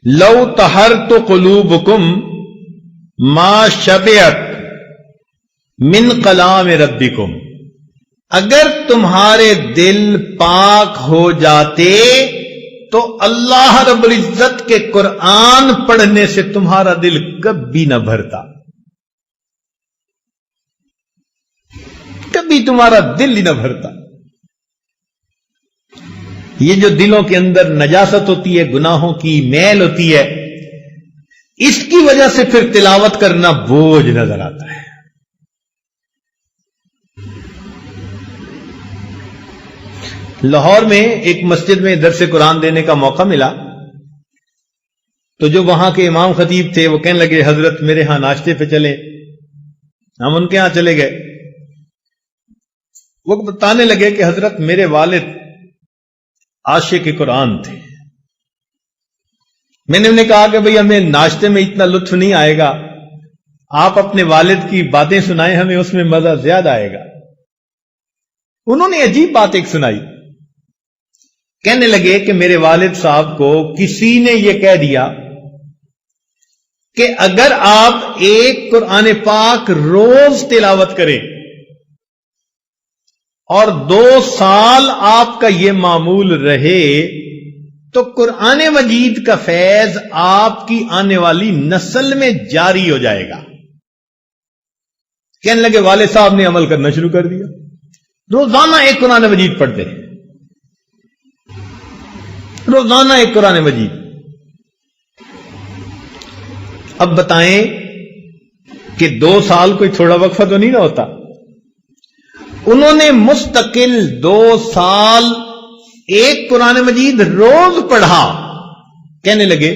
لو طہرت قلوبکم ما شبعت من کلام ربکم، اگر تمہارے دل پاک ہو جاتے تو اللہ رب العزت کے قرآن پڑھنے سے تمہارا دل کبھی نہ بھرتا، کبھی تمہارا دل ہی نہ بھرتا. یہ جو دلوں کے اندر نجاست ہوتی ہے، گناہوں کی میل ہوتی ہے، اس کی وجہ سے پھر تلاوت کرنا بوجھ نظر آتا ہے. لاہور میں ایک مسجد میں درس قرآن دینے کا موقع ملا تو جو وہاں کے امام خطیب تھے وہ کہنے لگے حضرت میرے ہاں ناشتے پہ چلیں. ہم ان کے ہاں چلے گئے. وہ بتانے لگے کہ حضرت میرے والد عاشق قرآن تھے. میں نے انہیں کہا کہ بھئی ہمیں ناشتے میں اتنا لطف نہیں آئے گا، آپ اپنے والد کی باتیں سنائیں، ہمیں اس میں مزہ زیادہ آئے گا. انہوں نے عجیب بات ایک سنائی. کہنے لگے کہ میرے والد صاحب کو کسی نے یہ کہہ دیا کہ اگر آپ ایک قرآن پاک روز تلاوت کریں اور 2 سال آپ کا یہ معمول رہے تو قرآن مجید کا فیض آپ کی آنے والی نسل میں جاری ہو جائے گا. کہنے لگے والد صاحب نے عمل کرنا شروع کر دیا، روزانہ ایک قرآن مجید پڑھتے ہیں، روزانہ ایک قرآن مجید. اب بتائیں کہ 2 سال کوئی تھوڑا وقفہ تو نہیں نہ ہوتا. انہوں نے مستقل 2 سال ایک قرآن مجید روز پڑھا. کہنے لگے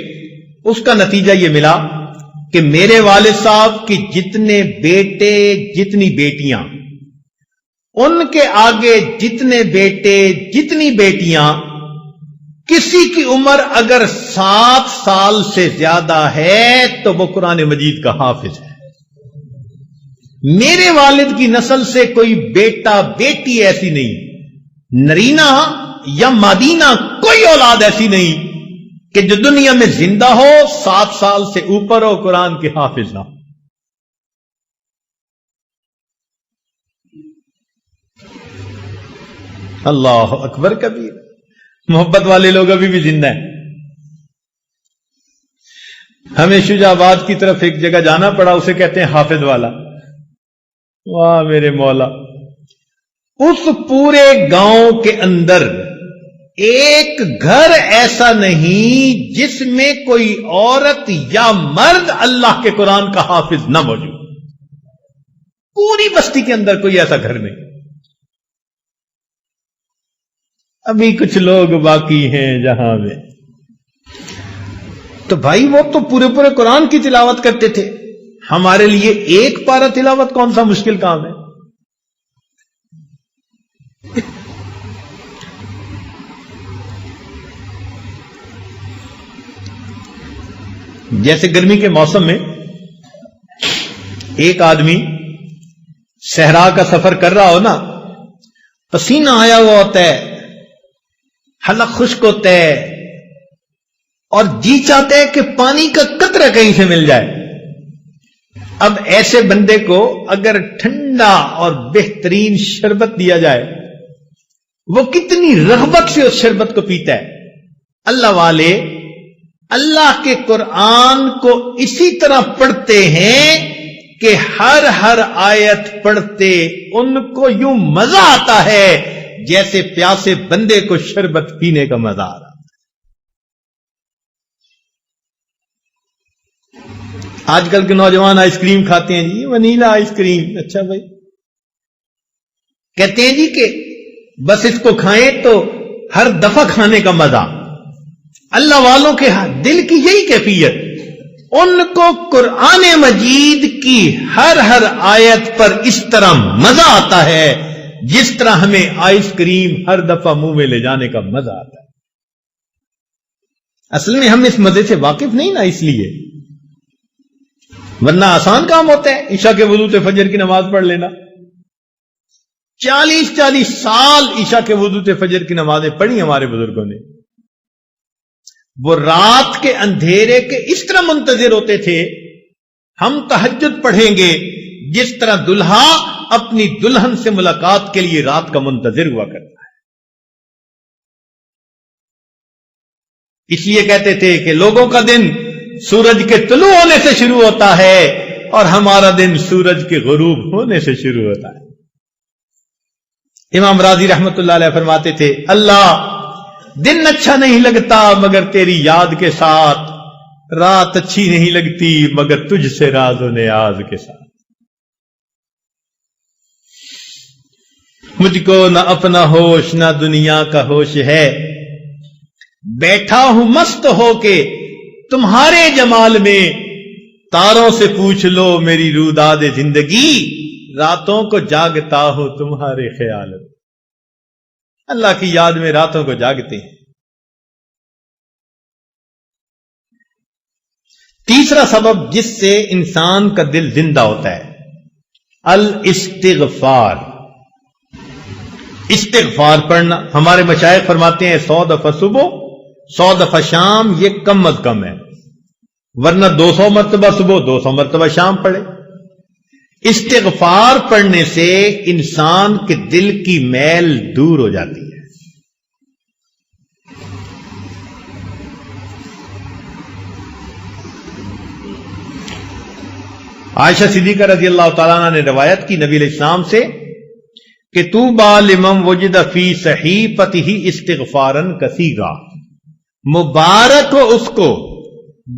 اس کا نتیجہ یہ ملا کہ میرے والد صاحب کی جتنے بیٹے جتنی بیٹیاں، ان کے آگے جتنے بیٹے جتنی بیٹیاں، کسی کی عمر اگر 7 سال سے زیادہ ہے تو وہ قرآن مجید کا حافظ ہے. میرے والد کی نسل سے کوئی بیٹا بیٹی ایسی نہیں، نرینہ یا مادینہ کوئی اولاد ایسی نہیں کہ جو دنیا میں زندہ ہو 7 سال سے اوپر ہو قرآن کے حافظ نہ ہو. اللہ اکبر کبیر. محبت والے لوگ ابھی بھی زندہ ہیں. ہمیں شجاع آباد کی طرف ایک جگہ جانا پڑا، اسے کہتے ہیں حافظ والا. واہ میرے مولا، اس پورے گاؤں کے اندر ایک گھر ایسا نہیں جس میں کوئی عورت یا مرد اللہ کے قرآن کا حافظ نہ موجود. پوری بستی کے اندر کوئی ایسا گھر نہیں. ابھی کچھ لوگ باقی ہیں جہاں میں. تو بھائی وہ تو پورے قرآن کی تلاوت کرتے تھے. ہمارے لیے ایک پارہ تلاوت کون سا مشکل کام ہے. جیسے گرمی کے موسم میں ایک آدمی صحرا کا سفر کر رہا ہو نا، پسینہ آیا ہوا ہوتا ہے، حلق خشک ہوتا ہے، اور جی چاہتا ہے کہ پانی کا قطرہ کہیں سے مل جائے. اب ایسے بندے کو اگر ٹھنڈا اور بہترین شربت دیا جائے، وہ کتنی رغبت سے اس شربت کو پیتا ہے. اللہ والے اللہ کے قرآن کو اسی طرح پڑھتے ہیں کہ ہر آیت پڑھتے ان کو یوں مزہ آتا ہے جیسے پیاسے بندے کو شربت پینے کا مزہ آ رہا. آج کل کے نوجوان آئس کریم کھاتے ہیں جی، ونیلا آئس کریم. اچھا بھائی، کہتے ہیں جی کہ بس اس کو کھائیں تو ہر دفعہ کھانے کا مزہ. اللہ والوں کے دل کی یہی کیفیت، ان کو قرآن مجید کی ہر آیت پر اس طرح مزہ آتا ہے جس طرح ہمیں آئس کریم ہر دفعہ منہ میں لے جانے کا مزہ آتا ہے. اصل میں ہم اس مزے سے واقف نہیں نا، اس لیے، ورنہ آسان کام ہوتا ہے عشاء کے وضو سے فجر کی نماز پڑھ لینا. 40 سال عشاء کے وضو سے فجر کی نمازیں پڑھی ہمارے بزرگوں نے. وہ رات کے اندھیرے کے اس طرح منتظر ہوتے تھے، ہم تہجد پڑھیں گے جس طرح دلہا اپنی دلہن سے ملاقات کے لیے رات کا منتظر ہوا کرتا ہے. اس لیے کہتے تھے کہ لوگوں کا دن سورج کے طلوع ہونے سے شروع ہوتا ہے اور ہمارا دن سورج کے غروب ہونے سے شروع ہوتا ہے. امام راضی رحمت اللہ علیہ فرماتے تھے، اللہ دن اچھا نہیں لگتا مگر تیری یاد کے ساتھ، رات اچھی نہیں لگتی مگر تجھ سے راز و نیاز کے ساتھ. مجھ کو نہ اپنا ہوش نہ دنیا کا ہوش ہے، بیٹھا ہوں مست ہو کے تمہارے جمال میں، تاروں سے پوچھ لو میری روداد زندگی، راتوں کو جاگتا ہوں تمہارے خیال میں. اللہ کی یاد میں راتوں کو جاگتے ہیں. تیسرا سبب جس سے انسان کا دل زندہ ہوتا ہے، الاستغفار. استغفار پڑھنا. ہمارے مشائخ فرماتے ہیں 100 دفعہ صبح 100 دفعہ شام، یہ کم از کم ہے، ورنہ 200 مرتبہ صبح 200 مرتبہ شام پڑھے. استغفار پڑھنے سے انسان کے دل کی میل دور ہو جاتی ہے. عائشہ صدیقہ رضی اللہ تعالیٰ عنہ نے روایت کی نبی علیہ السلام سے کہ طوبی لمن وجد فی صحیفتہ استغفارا کثیرا، مبارک ہو اس کو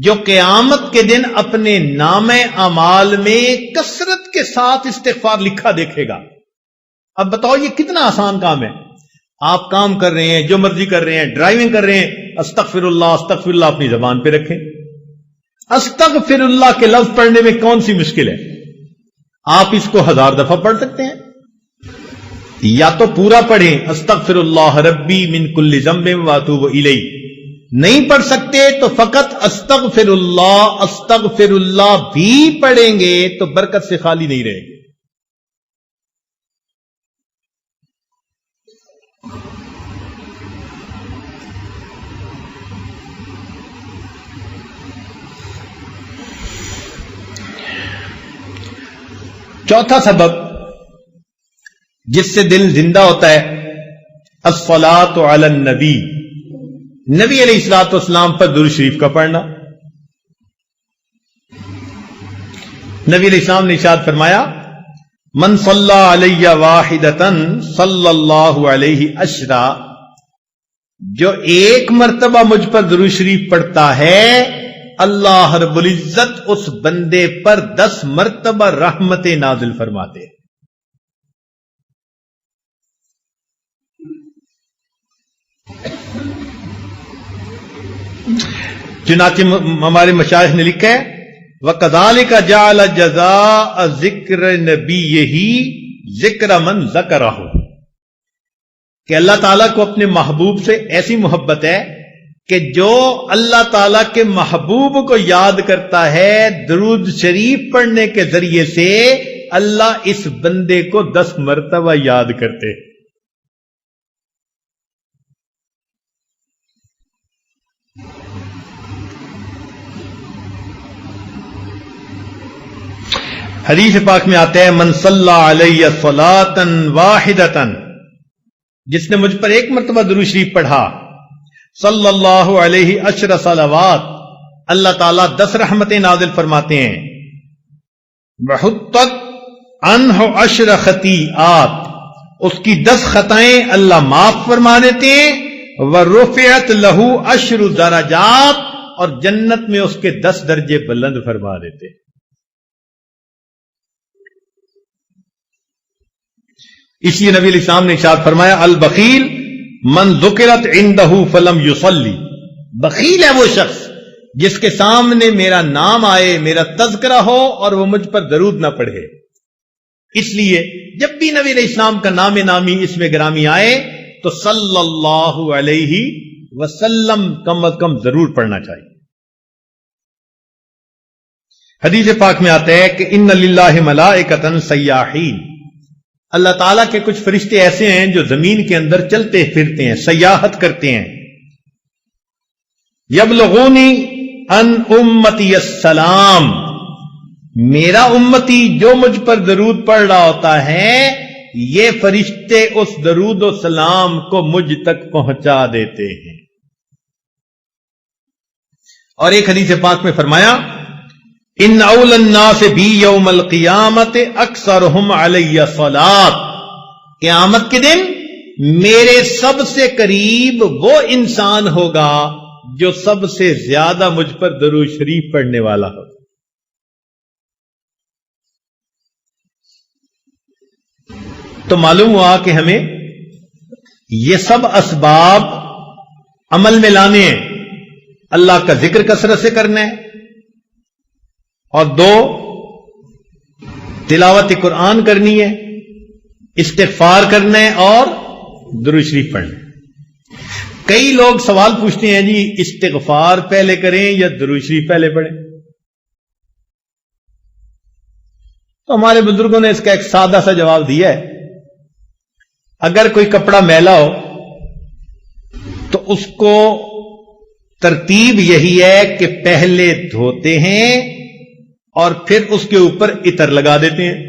جو قیامت کے دن اپنے نامہ اعمال میں کثرت کے ساتھ استغفار لکھا دیکھے گا. اب بتاؤ یہ کتنا آسان کام ہے. آپ کام کر رہے ہیں، جو مرضی کر رہے ہیں، ڈرائیونگ کر رہے ہیں، استغفر اللہ اپنی زبان پہ رکھیں. استغفر اللہ کے لفظ پڑھنے میں کون سی مشکل ہے؟ آپ اس کو 1000 دفعہ پڑھ سکتے ہیں. یا تو پورا پڑھیں، استغفر اللہ ربی من کل ذنب واتوب الیہ. نہیں پڑھ سکتے تو فقط استغفر اللہ بھی پڑھیں گے تو برکت سے خالی نہیں رہے گے. چوتھا سبب جس سے دل زندہ ہوتا ہے، الصلاۃ علی النبی. نبی علیہ الصلوۃ والسلام پر درود شریف کا پڑھنا. نبی علیہ السلام نے ارشاد فرمایا، من صلی علی واحدۃ صلی اللہ علیہ عشرا، جو ایک مرتبہ مجھ پر درود شریف پڑھتا ہے، اللہ رب العزت اس بندے پر 10 مرتبہ رحمتیں نازل فرماتے ہیں. چنانچہ ہمارے مشائخ نے لکھا ہے، وَكَذَلِكَ جَعَلَ جَزَاءَ ذِكْرِ نَبِيِّهِ ذِكْرَ مَنْ ذَكَرَهُ، کہ اللہ تعالیٰ کو اپنے محبوب سے ایسی محبت ہے کہ جو اللہ تعالی کے محبوب کو یاد کرتا ہے درود شریف پڑھنے کے ذریعے سے اللہ اس بندے کو 10 مرتبہ یاد کرتے. حدیث پاک میں آتا ہے من صلی علیہ صلاۃ واحدۃ، جس نے مجھ پر ایک مرتبہ درود شریف پڑھا، صلی اللہ علیہ عشر صلوات، اللہ تعالیٰ 10 رحمتیں نازل فرماتے ہیں. وحطت عنہ عشر خطیئات، اس کی 10 خطائیں اللہ معاف فرما دیتے ہیں. ورفعت لہ عشر درجات، اور جنت میں اس کے 10 درجے بلند فرما دیتے ہیں. اس لیے نبی علیہ السلام نے ارشاد فرمایا البخیل من ذکرت عندہ فلم یصلی، بخیل ہے وہ شخص جس کے سامنے میرا نام آئے، میرا تذکرہ ہو اور وہ مجھ پر درود نہ پڑھے. اس لیے جب بھی نبی علیہ السلام کا نام نامی اس میں گرامی آئے تو صلی اللہ علیہ وسلم کم از کم ضرور پڑھنا چاہیے. حدیث پاک میں آتا ہے کہ ان للہ ملائکۃ سیاحین، اللہ تعالیٰ کے کچھ فرشتے ایسے ہیں جو زمین کے اندر چلتے پھرتے ہیں، سیاحت کرتے ہیں. یبلغونی ان امتی السلام، میرا امتی جو مجھ پر درود پڑھ رہا ہوتا ہے یہ فرشتے اس درود و سلام کو مجھ تک پہنچا دیتے ہیں. اور ایک حدیث پاک میں فرمایا ان اول الناس بی یوم القیامت اکثرہم علی صلاۃ، قیامت کے دن میرے سب سے قریب وہ انسان ہوگا جو سب سے زیادہ مجھ پر درود شریف پڑھنے والا ہو. تو معلوم ہوا کہ ہمیں یہ سب اسباب عمل میں لانے ہیں. اللہ کا ذکر کثرت سے کرنا ہے، اور 2 تلاوت قرآن کرنی ہے، استغفار کرنا ہے اور درود شریف پڑھنا ہے. کئی لوگ سوال پوچھتے ہیں جی استغفار پہلے کریں یا درود شریف پہلے پڑھیں؟ تو ہمارے بزرگوں نے اس کا ایک سادہ سا جواب دیا ہے. اگر کوئی کپڑا میلا ہو تو اس کو ترتیب یہی ہے کہ پہلے دھوتے ہیں اور پھر اس کے اوپر عطر لگا دیتے ہیں.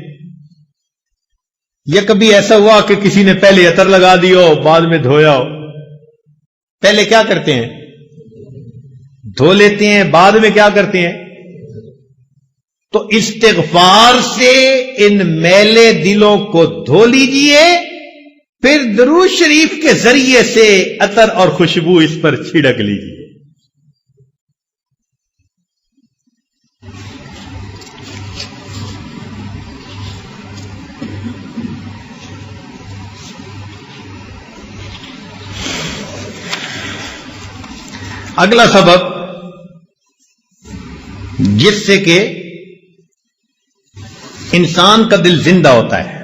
یا کبھی ایسا ہوا کہ کسی نے پہلے عطر لگا دی ہو بعد میں دھویا ہو؟ پہلے کیا کرتے ہیں؟ دھو لیتے ہیں، بعد میں کیا کرتے ہیں؟ تو استغفار سے ان میلے دلوں کو دھو لیجئے، پھر درود شریف کے ذریعے سے عطر اور خوشبو اس پر چھڑک لیجئے. اگلا سبب جس سے کہ انسان کا دل زندہ ہوتا ہے،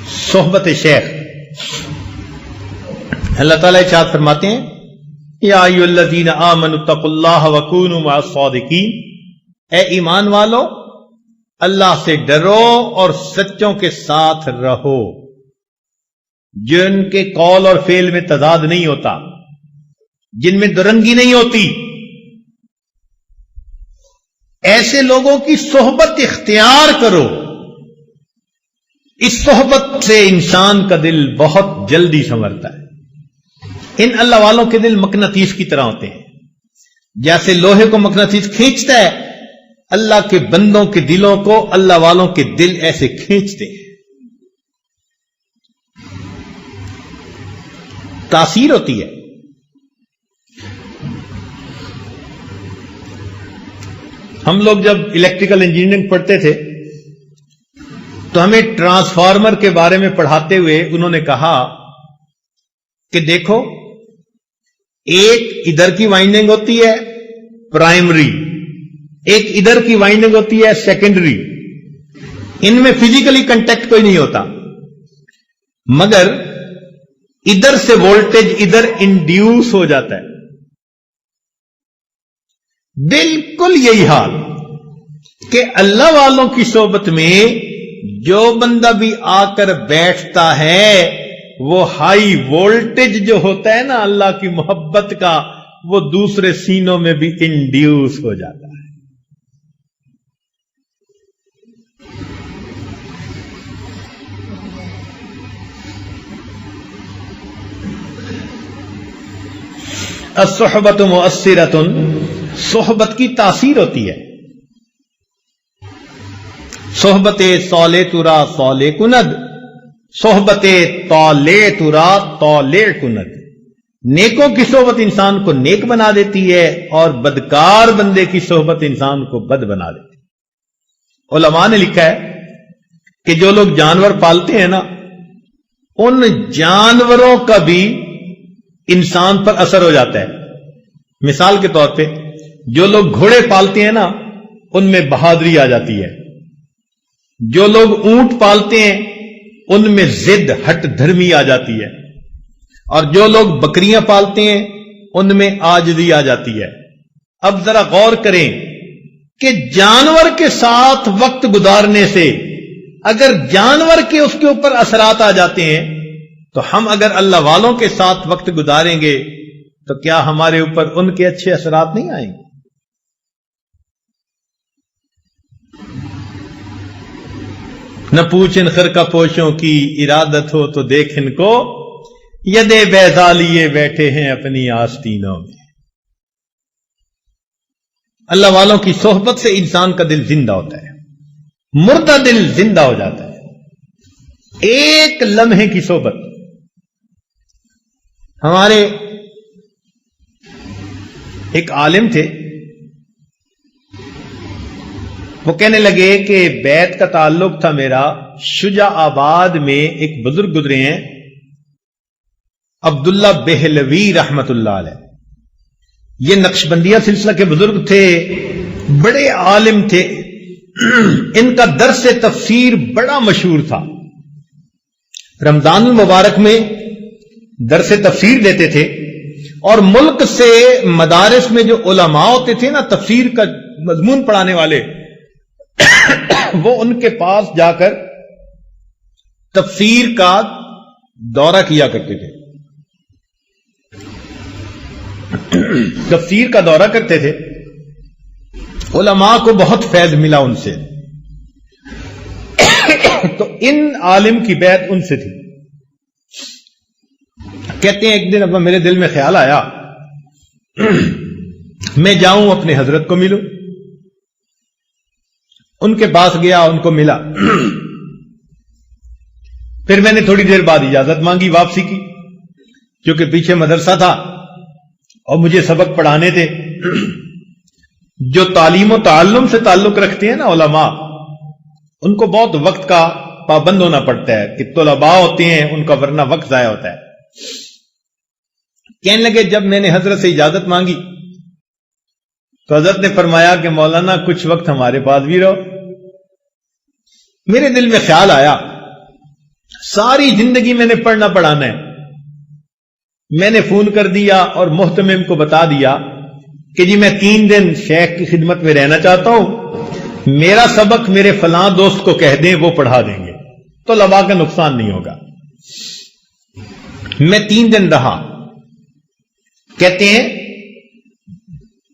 صحبت شیخ. اللہ تعالیٰ ارشاد فرماتے ہیں یا ایھا الذین آمنوا اتقوا اللہ وکونوا مع الصادقین، اے ایمان والو اللہ سے ڈرو اور سچوں کے ساتھ رہو، جن کے قول اور فعل میں تضاد نہیں ہوتا، جن میں درنگی نہیں ہوتی. ایسے لوگوں کی صحبت اختیار کرو. اس صحبت سے انسان کا دل بہت جلدی سنورتا ہے. ان اللہ والوں کے دل مقناطیس کی طرح ہوتے ہیں. جیسے لوہے کو مقناطیس کھینچتا ہے، اللہ کے بندوں کے دلوں کو اللہ والوں کے دل ایسے کھینچتے ہیں. تاثیر ہوتی ہے. ہم لوگ جب الیکٹریکل انجینئرنگ پڑھتے تھے تو ہمیں ٹرانسفارمر کے بارے میں پڑھاتے ہوئے انہوں نے کہا کہ دیکھو، ایک ادھر کی وائنڈنگ ہوتی ہے پرائمری، ایک ادھر کی وائنڈنگ ہوتی ہے سیکنڈری. ان میں فزیکلی کنٹیکٹ کوئی نہیں ہوتا، مگر ادھر سے وولٹیج ادھر انڈیوس ہو جاتا ہے. بالکل یہی حال کہ اللہ والوں کی صحبت میں جو بندہ بھی آ کر بیٹھتا ہے وہ ہائی وولٹیج جو ہوتا ہے نا اللہ کی محبت کا، وہ دوسرے سینوں میں بھی انڈیوس ہو جاتا ہے. الصحبت مؤثرۃ، صحبت کی تاثیر ہوتی ہے. صحبت صالح ترا صالح کند، صحبت طالع ترا طالع کند. نیکوں کی صحبت انسان کو نیک بنا دیتی ہے اور بدکار بندے کی صحبت انسان کو بد بنا دیتی ہے. علماء نے لکھا ہے کہ جو لوگ جانور پالتے ہیں نا، ان جانوروں کا بھی انسان پر اثر ہو جاتا ہے. مثال کے طور پہ جو لوگ گھوڑے پالتے ہیں نا، ان میں بہادری آ جاتی ہے. جو لوگ اونٹ پالتے ہیں ان میں ضد ہٹ دھرمی آ جاتی ہے. اور جو لوگ بکریاں پالتے ہیں ان میں عاجزی آ جاتی ہے. اب ذرا غور کریں کہ جانور کے ساتھ وقت گزارنے سے اگر جانور کے اس کے اوپر اثرات آ جاتے ہیں تو ہم اگر اللہ والوں کے ساتھ وقت گزاریں گے تو کیا ہمارے اوپر ان کے اچھے اثرات نہیں آئیں گے؟ نہ پوچھن خرقہ پوشوں کی ارادت ہو تو دیکھن کو، یدے بیضا لیے بیٹھے ہیں اپنی آستینوں میں. اللہ والوں کی صحبت سے انسان کا دل زندہ ہوتا ہے، مردہ دل زندہ ہو جاتا ہے. ایک لمحے کی صحبت. ہمارے ایک عالم تھے، وہ کہنے لگے کہ بیت کا تعلق تھا میرا شجاع آباد میں ایک بزرگ گزرے ہیں عبداللہ بہلوی رحمت اللہ علیہ. یہ نقشبندیہ سلسلہ کے بزرگ تھے، بڑے عالم تھے. ان کا درس تفسیر بڑا مشہور تھا. رمضان المبارک میں درس تفسیر دیتے تھے اور ملک سے مدارس میں جو علماء ہوتے تھے نا تفسیر کا مضمون پڑھانے والے، وہ ان کے پاس جا کر تفسیر کا دورہ کیا کرتے تھے. تفسیر کا دورہ کرتے تھے. علماء کو بہت فیض ملا ان سے. تو ان عالم کی بیعت ان سے تھی. کہتے ہیں ایک دن اب میرے دل میں خیال آیا میں جاؤں اپنے حضرت کو ملوں. ان کے پاس گیا، ان کو ملا. پھر میں نے تھوڑی دیر بعد اجازت مانگی واپسی کی، کیونکہ پیچھے مدرسہ تھا اور مجھے سبق پڑھانے تھے. جو تعلیم و تعلم سے تعلق رکھتے ہیں نا علماء، ان کو بہت وقت کا پابند ہونا پڑتا ہے کہ طلباء ہوتے ہیں ان کا ورنہ وقت ضائع ہوتا ہے. کہنے لگے جب میں نے حضرت سے اجازت مانگی تو حضرت نے فرمایا کہ مولانا کچھ وقت ہمارے پاس بھی رہو. میرے دل میں خیال آیا ساری زندگی میں نے پڑھنا پڑھانا ہے. میں نے فون کر دیا اور محتمم کو بتا دیا کہ جی میں 3 دن شیخ کی خدمت میں رہنا چاہتا ہوں، میرا سبق میرے فلاں دوست کو کہہ دیں وہ پڑھا دیں گے تو طلباء کا نقصان نہیں ہوگا. میں 3 دن رہا. کہتے ہیں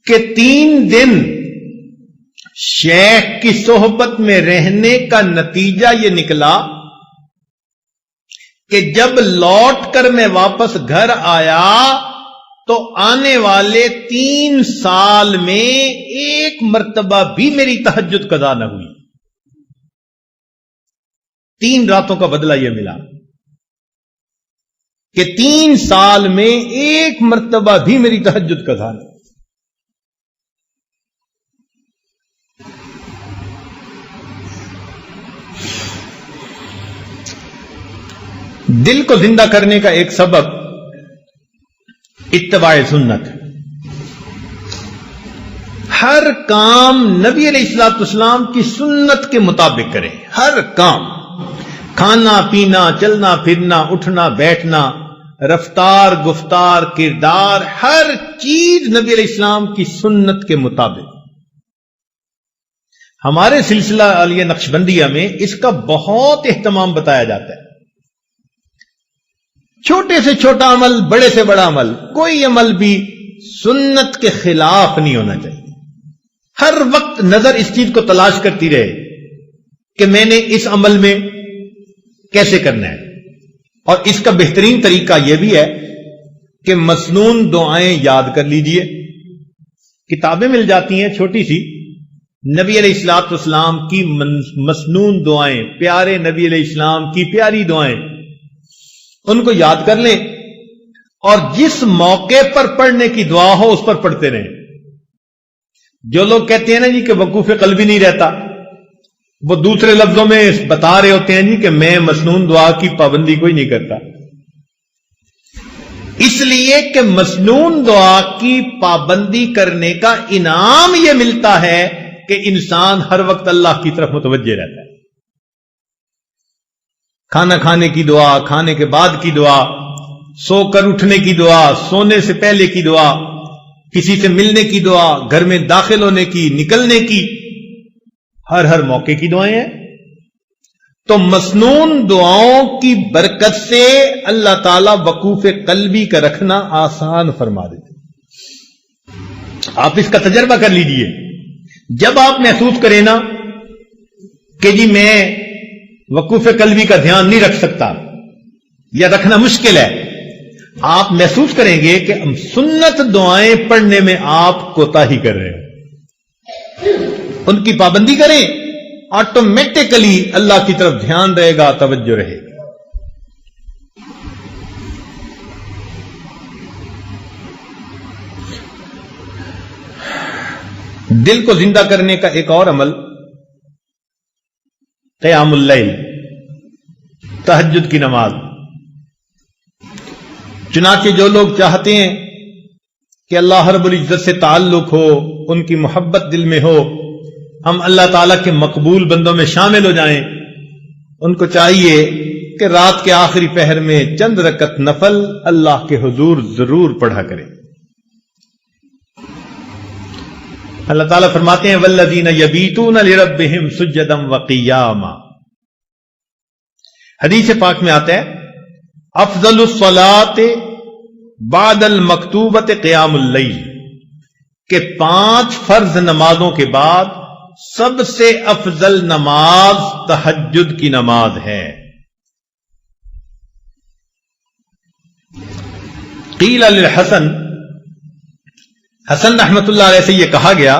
کہ 3 دن شیخ کی صحبت میں رہنے کا نتیجہ یہ نکلا کہ جب لوٹ کر میں واپس گھر آیا تو آنے والے 3 سال میں ایک مرتبہ بھی میری تہجد قضا نہ ہوئی. 3 راتوں کا بدلہ یہ ملا کہ 3 سال میں ایک مرتبہ بھی میری تہجد قضا نہ. دل کو زندہ کرنے کا ایک سبب اتباع سنت. ہر کام نبی علیہ الصلوۃ والسلام کی سنت کے مطابق کریں. ہر کام، کھانا پینا، چلنا پھرنا، اٹھنا بیٹھنا، رفتار، گفتار، کردار، ہر چیز نبی علیہ السلام کی سنت کے مطابق. ہمارے سلسلہ عالیہ نقشبندیہ میں اس کا بہت اہتمام بتایا جاتا ہے. چھوٹے سے چھوٹا عمل، بڑے سے بڑا عمل، کوئی عمل بھی سنت کے خلاف نہیں ہونا چاہیے. ہر وقت نظر اس چیز کو تلاش کرتی رہے کہ میں نے اس عمل میں کیسے کرنا ہے. اور اس کا بہترین طریقہ یہ بھی ہے کہ مسنون دعائیں یاد کر لیجئے. کتابیں مل جاتی ہیں چھوٹی سی، نبی علیہ الصلوۃ والسلام کی مسنون دعائیں، پیارے نبی علیہ السلام کی پیاری دعائیں، ان کو یاد کر لیں اور جس موقع پر پڑھنے کی دعا ہو اس پر پڑھتے رہیں. جو لوگ کہتے ہیں نا جی کہ وقوف قلبی نہیں رہتا، وہ دوسرے لفظوں میں بتا رہے ہوتے ہیں جی کہ میں مسنون دعا کی پابندی کوئی نہیں کرتا. اس لیے کہ مسنون دعا کی پابندی کرنے کا انعام یہ ملتا ہے کہ انسان ہر وقت اللہ کی طرف متوجہ رہتا ہے. کھانا کھانے کی دعا، کھانے کے بعد کی دعا، سو کر اٹھنے کی دعا، سونے سے پہلے کی دعا، کسی سے ملنے کی دعا، گھر میں داخل ہونے کی، نکلنے کی، ہر موقع کی دعائیں ہیں. تو مسنون دعاؤں کی برکت سے اللہ تعالی وقوف قلبی کا رکھنا آسان فرما دیتے. آپ اس کا تجربہ کر لیجئے. جب آپ محسوس کریں نا کہ جی میں وقوف قلبی کا دھیان نہیں رکھ سکتا یا رکھنا مشکل ہے، آپ محسوس کریں گے کہ سنت دعائیں پڑھنے میں آپ کوتاہی کر رہے ہیں. ان کی پابندی کریں، آٹومیٹکلی اللہ کی طرف دھیان رہے گا، توجہ رہے گی. دل کو زندہ کرنے کا ایک اور عمل قیام اللیل، تہجد کی نماز. چنانچہ جو لوگ چاہتے ہیں کہ اللہ رب العزت سے تعلق ہو، ان کی محبت دل میں ہو، ہم اللہ تعالیٰ کے مقبول بندوں میں شامل ہو جائیں، ان کو چاہیے کہ رات کے آخری پہر میں چند رکعت نفل اللہ کے حضور ضرور پڑھا کریں. اللہ تعالیٰ فرماتے ہیں والذین یبیتون لربہم سجدا وقیاما. حدیث پاک میں آتا ہے افضل الصلاۃ بعد المکتوبۃ قیام اللیل، کہ 5 فرض نمازوں کے بعد سب سے افضل نماز تہجد کی نماز ہے. قیل للحسن، حسن رحمت اللہ علیہ سے یہ کہا گیا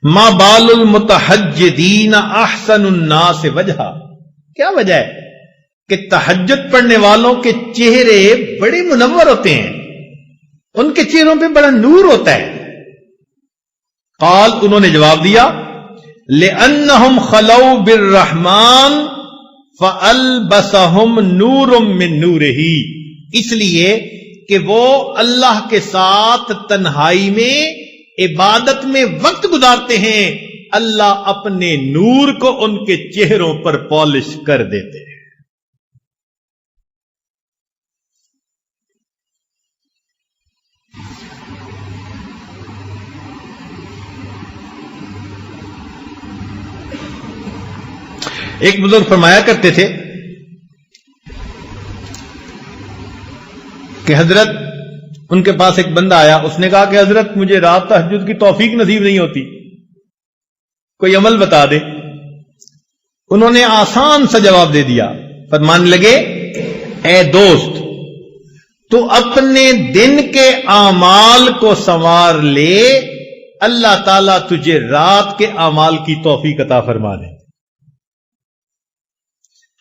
ما بال المتحجدین احسن الناس وجہا، کیا وجہ ہے کہ تہجد پڑھنے والوں کے چہرے بڑے منور ہوتے ہیں، ان کے چہروں پہ بڑا نور ہوتا ہے. قال، انہوں نے جواب دیا لأنہم خلو بالرحمن فألبسہم نور من نورہ، اس لیے کہ وہ اللہ کے ساتھ تنہائی میں عبادت میں وقت گزارتے ہیں، اللہ اپنے نور کو ان کے چہروں پر پالش کر دیتے ہیں. ایک بزرگ فرمایا کرتے تھے کہ حضرت، ان کے پاس ایک بندہ آیا، اس نے کہا کہ حضرت مجھے رات تہجد کی توفیق نصیب نہیں ہوتی، کوئی عمل بتا دے. انہوں نے آسان سا جواب دے دیا، فرمانے لگے اے دوست، تو اپنے دن کے اعمال کو سنوار لے، اللہ تعالیٰ تجھے رات کے اعمال کی توفیق عطا فرما دے.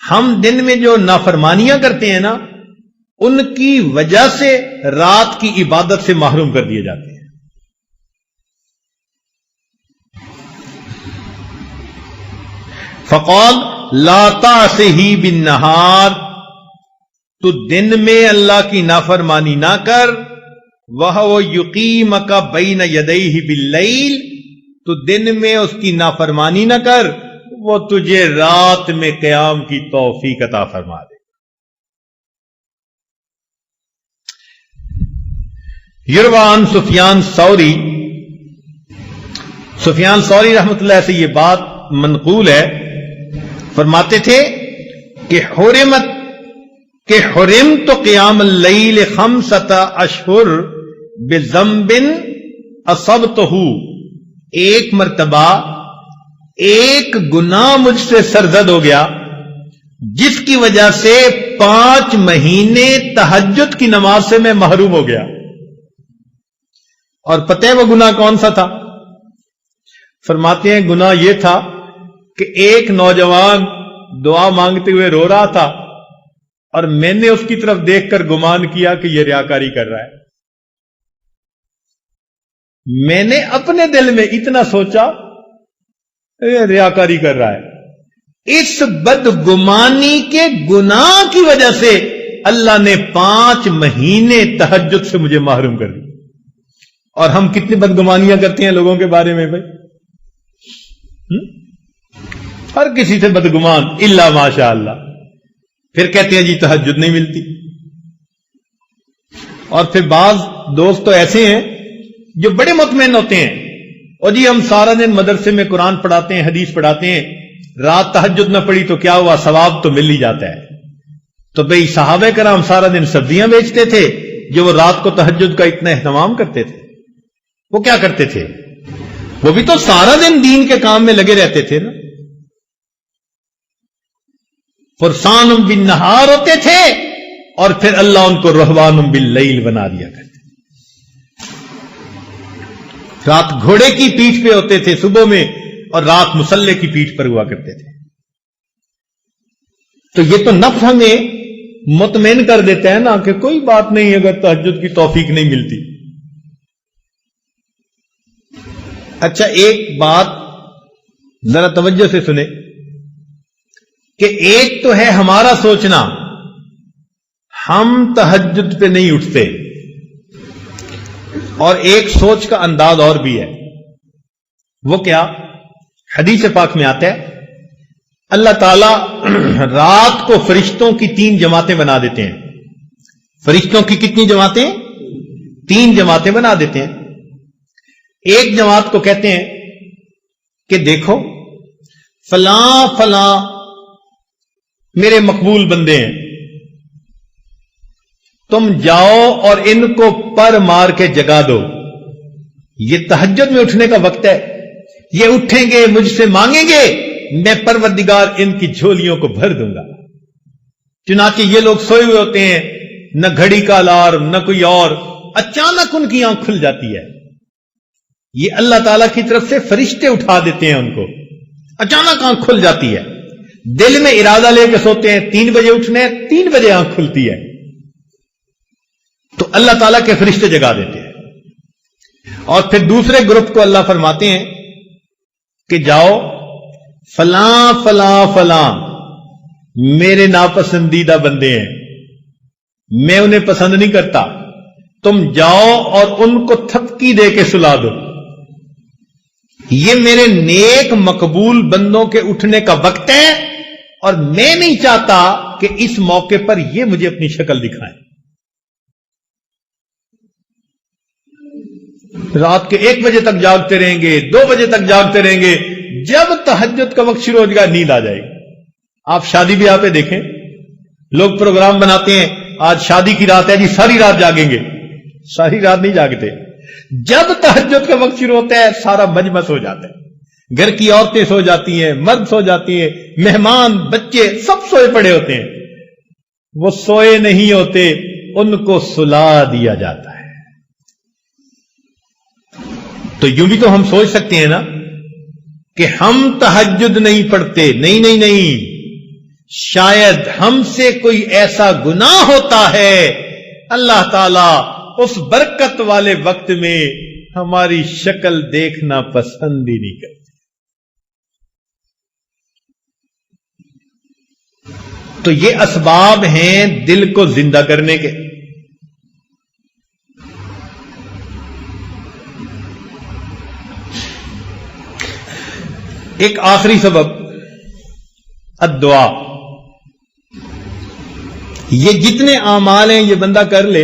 ہم دن میں جو نافرمانیاں کرتے ہیں نا، ان کی وجہ سے رات کی عبادت سے محروم کر دیے جاتے ہیں. فقال لا تعصه بالنهار، تو دن میں اللہ کی نافرمانی نہ کر. وَهُوَ يُقِيمَكَ بَيْنَ يَدَيْهِ بِاللَّيْلِ، تو دن میں اس کی نافرمانی نہ کر، وہ تجھے رات میں قیام کی توفیق عطا فرما دے. یروان سفیان ثوری رحمۃ اللہ سے یہ بات منقول ہے، فرماتے تھے کہ حرمت قیام اللیل 5 اشہر بذنب اصبتہ، ایک مرتبہ ایک گناہ مجھ سے سرزد ہو گیا جس کی وجہ سے 5 مہینے تہجد کی نماز سے میں محروم ہو گیا۔ اور پتہ ہے وہ گناہ کون سا تھا؟ فرماتے ہیں گناہ یہ تھا کہ ایک نوجوان دعا مانگتے ہوئے رو رہا تھا اور میں نے اس کی طرف دیکھ کر گمان کیا کہ یہ ریاکاری کر رہا ہے۔ میں نے اپنے دل میں اتنا سوچا یہ ریاکاری کر رہا ہے۔ اس بدگمانی کے گناہ کی وجہ سے اللہ نے 5 مہینے تہجد سے مجھے محروم کر دیا۔ اور ہم کتنی بدگمانیاں کرتے ہیں لوگوں کے بارے میں بھائی، ہر کسی سے بدگمان الا ماشاء اللہ، پھر کہتے ہیں جی تہجد نہیں ملتی۔ اور پھر بعض دوست تو ایسے ہیں جو بڑے مطمئن ہوتے ہیں، اور جی ہم سارا دن مدرسے میں قرآن پڑھاتے ہیں، حدیث پڑھاتے ہیں، رات تہجد نہ پڑی تو کیا ہوا، ثواب تو مل ہی جاتا ہے۔ تو بھئی صحابہ کرام سارا دن سبزیاں بیچتے تھے جو وہ رات کو تہجد کا اتنا اہتمام کرتے تھے، وہ کیا کرتے تھے؟ وہ بھی تو سارا دن دین کے کام میں لگے رہتے تھے نا، فرسان بالنہار ہوتے تھے اور پھر اللہ ان کو رہبان باللیل بنا دیا کرتے، رات گھوڑے کی پیٹھ پہ ہوتے تھے صبح میں اور رات مسلح کی پیٹھ پر ہوا کرتے تھے۔ تو یہ تو نفس ہمیں مطمئن کر دیتا ہے نا کہ کوئی بات نہیں اگر تہجد کی توفیق نہیں ملتی۔ اچھا ایک بات ذرا توجہ سے سنیں کہ ایک تو ہے ہمارا سوچنا ہم تہجد پہ نہیں اٹھتے، اور ایک سوچ کا انداز اور بھی ہے، وہ کیا؟ حدیث پاک میں آتا ہے اللہ تعالی رات کو فرشتوں کی 3 جماعتیں بنا دیتے ہیں۔ فرشتوں کی کتنی جماعتیں؟ 3 جماعتیں بنا دیتے ہیں۔ ایک جماعت کو کہتے ہیں کہ دیکھو فلاں فلاں میرے مقبول بندے ہیں، تم جاؤ اور ان کو پر مار کے جگا دو، یہ تہجد میں اٹھنے کا وقت ہے، یہ اٹھیں گے مجھ سے مانگیں گے، میں پروردگار ان کی جھولیوں کو بھر دوں گا۔ چنانچہ یہ لوگ سوئے ہوئے ہوتے ہیں، نہ گھڑی کا الارم نہ کوئی اور، اچانک ان کی آنکھ کھل جاتی ہے، یہ اللہ تعالیٰ کی طرف سے فرشتے اٹھا دیتے ہیں، ان کو اچانک آنکھ کھل جاتی ہے، دل میں ارادہ لے کے سوتے ہیں 3 بجے اٹھنے، 3 بجے آنکھ کھلتی ہے، تو اللہ تعالیٰ کے فرشتے جگا دیتے ہیں۔ اور پھر دوسرے گروپ کو اللہ فرماتے ہیں کہ جاؤ فلاں فلاں فلاں میرے ناپسندیدہ بندے ہیں، میں انہیں پسند نہیں کرتا، تم جاؤ اور ان کو تھپکی دے کے سلا دو، یہ میرے نیک مقبول بندوں کے اٹھنے کا وقت ہے اور میں نہیں چاہتا کہ اس موقع پر یہ مجھے اپنی شکل دکھائیں۔ رات کے 1 بجے تک جاگتے رہیں گے، 2 بجے تک جاگتے رہیں گے، جب تہجد کا وقت شروع ہو جائے گا نیند آ جائے گی۔ آپ شادی بیاہ پہ دیکھیں، لوگ پروگرام بناتے ہیں آج شادی کی رات ہے جی ساری رات جاگیں گے، ساری رات نہیں جاگتے، جب تہجد کا وقت شروع ہوتا ہے سارا مجمع سو جاتا ہے، گھر کی عورتیں سو جاتی ہیں، مرد سو جاتی ہیں، مہمان بچے سب سوئے پڑے ہوتے ہیں، وہ سوئے نہیں ہوتے، ان کو سلا دیا جاتا ہے۔ تو یوں بھی تو ہم سوچ سکتے ہیں نا کہ ہم تہجد نہیں پڑھتے، نہیں، شاید ہم سے کوئی ایسا گناہ ہوتا ہے اللہ تعالیٰ اس برکت والے وقت میں ہماری شکل دیکھنا پسند ہی نہیں کرتے۔ تو یہ اسباب ہیں دل کو زندہ کرنے کے۔ ایک آخری سبب الدعا، یہ جتنے اعمال ہیں یہ بندہ کر لے،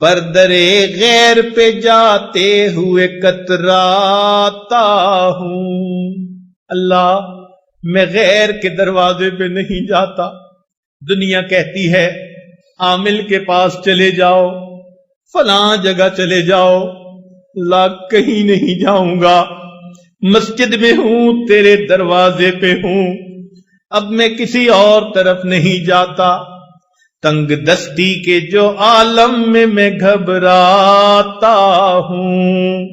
پر درے غیر پہ جاتے ہوئے کتراتا ہوں۔ اللہ میں غیر کے دروازے پہ نہیں جاتا۔ دنیا کہتی ہے عامل کے پاس چلے جاؤ، فلاں جگہ چلے جاؤ، اللہ کہیں نہیں جاؤں گا، مسجد میں ہوں، تیرے دروازے پہ ہوں، اب میں کسی اور طرف نہیں جاتا۔ تنگ دستی کے جو عالم میں گھبراتا ہوں،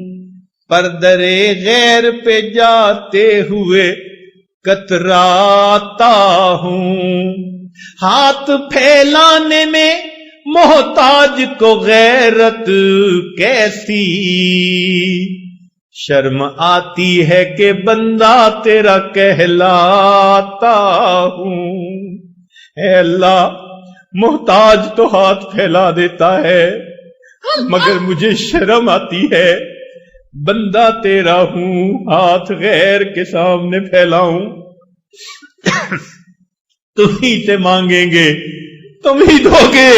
پر درے غیر پہ جاتے ہوئے کتراتا ہوں۔ ہاتھ پھیلانے میں محتاج کو غیرت کیسی، شرم آتی ہے کہ بندہ تیرا کہلاتا ہوں۔ اے اللہ محتاج تو ہاتھ پھیلا دیتا ہے، مگر مجھے شرم آتی ہے، بندہ تیرا ہوں، ہاتھ غیر کے سامنے پھیلاؤں۔ تم ہی سے مانگیں گے، تم ہی دو گے،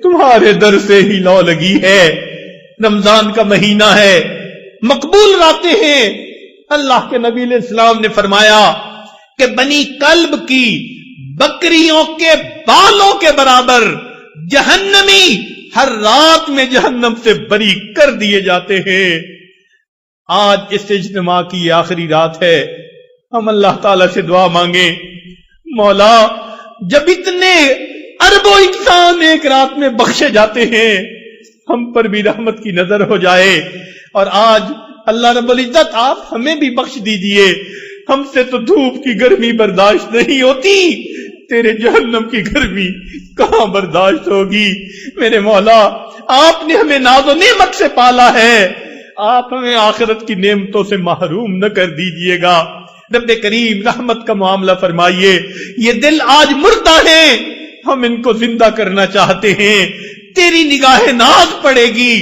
تمہارے در سے ہی لو لگی ہے۔ رمضان کا مہینہ ہے، مقبول راتیں ہیں۔ اللہ کے نبی علیہ السلام نے فرمایا کہ بنی کلب کی بکریوں کے بالوں کے برابر جہنمی ہر رات میں جہنم سے بری کر دیے جاتے ہیں۔ آج اس اجتماع کی آخری رات ہے، ہم اللہ تعالی سے دعا مانگیں، مولا جب اتنے اربوں انسان ایک رات میں بخشے جاتے ہیں، ہم پر بھی رحمت کی نظر ہو جائے۔ اور آج اللہ رب العزت آپ ہمیں بھی بخش دیجئے، ہم سے تو دھوپ کی گرمی برداشت نہیں ہوتی، تیرے جہنم کی گرمی کہاں برداشت ہوگی۔ میرے مولا آپ نے ہمیں ناز و نعمت سے پالا ہے، آپ ہمیں آخرت کی نعمتوں سے محروم نہ کر دیجئے گا۔ رب کریم رحمت کا معاملہ فرمائیے۔ یہ دل آج مردہ ہیں، ہم ان کو زندہ کرنا چاہتے ہیں، تیری نگاہ ناز پڑے گی،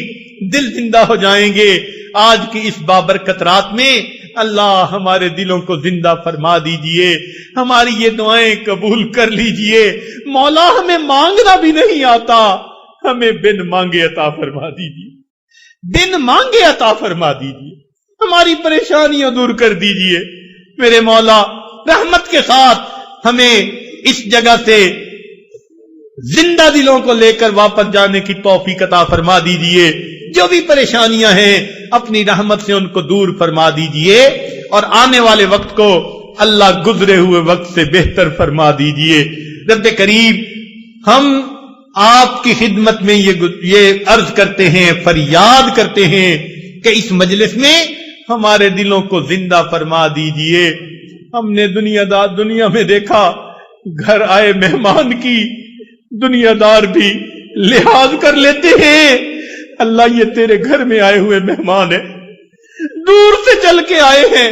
دل زندہ ہو جائیں گے۔ آج کی اس بابرکت رات میں اللہ ہمارے دلوں کو زندہ فرما دیجئے، ہماری یہ دعائیں قبول کر لیجئے۔ مولا ہمیں مانگنا بھی نہیں آتا، ہمیں بن مانگے عطا فرما دیجئے، بن مانگے عطا فرما دیجئے، ہماری پریشانیاں دور کر دیجئے۔ میرے مولا رحمت کے ساتھ ہمیں اس جگہ سے زندہ دلوں کو لے کر واپس جانے کی توفیق عطا فرما دیجئے۔ جو بھی پریشانیاں ہیں اپنی رحمت سے ان کو دور فرما دیجئے، اور آنے والے وقت کو اللہ گزرے ہوئے وقت سے بہتر فرما دیجئے۔ رب کریم ہم آپ کی خدمت میں یہ عرض کرتے ہیں، فریاد کرتے ہیں کہ اس مجلس میں ہمارے دلوں کو زندہ فرما دیجئے۔ ہم نے دنیا میں دیکھا، گھر آئے مہمان کی دنیا دار بھی لحاظ کر لیتے ہیں۔ اللہ یہ تیرے گھر میں آئے ہوئے مہمان ہیں، دور سے چل کے آئے ہیں،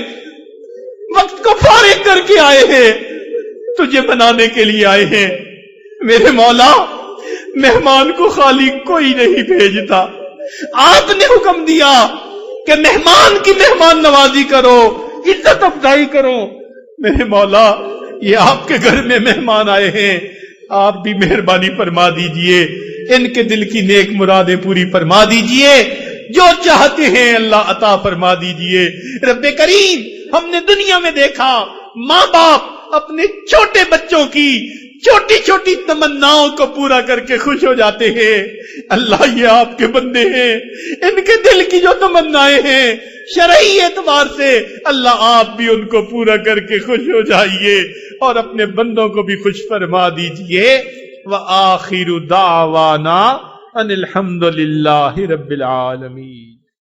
وقت کو فارغ کر کے آئے ہیں، تجھے بنانے کے لیے آئے ہیں۔ میرے مولا مہمان کو خالی کوئی نہیں بھیجتا، آپ نے حکم دیا کہ مہمان کی مہمان نوازی کرو، عزت افزائی کرو۔ میرے مولا یہ آپ کے گھر میں مہمان آئے ہیں، آپ بھی مہربانی فرما دیجئے، ان کے دل کی نیک مرادیں پوری فرما دیجئے، جو چاہتے ہیں اللہ عطا فرما دیجئے۔ رب کریم ہم نے دنیا میں دیکھا ماں باپ اپنے چھوٹے بچوں کی چھوٹی چھوٹی تمناؤں کو پورا کر کے خوش ہو جاتے ہیں۔ اللہ یہ آپ کے بندے ہیں، ان کے دل کی جو تمنائیں ہیں شرعی اعتبار سے اللہ آپ بھی ان کو پورا کر کے خوش ہو جائیے، اور اپنے بندوں کو بھی خوش فرما دیجئے۔ وآخر دعوانا ان الحمد للہ رب العالمین۔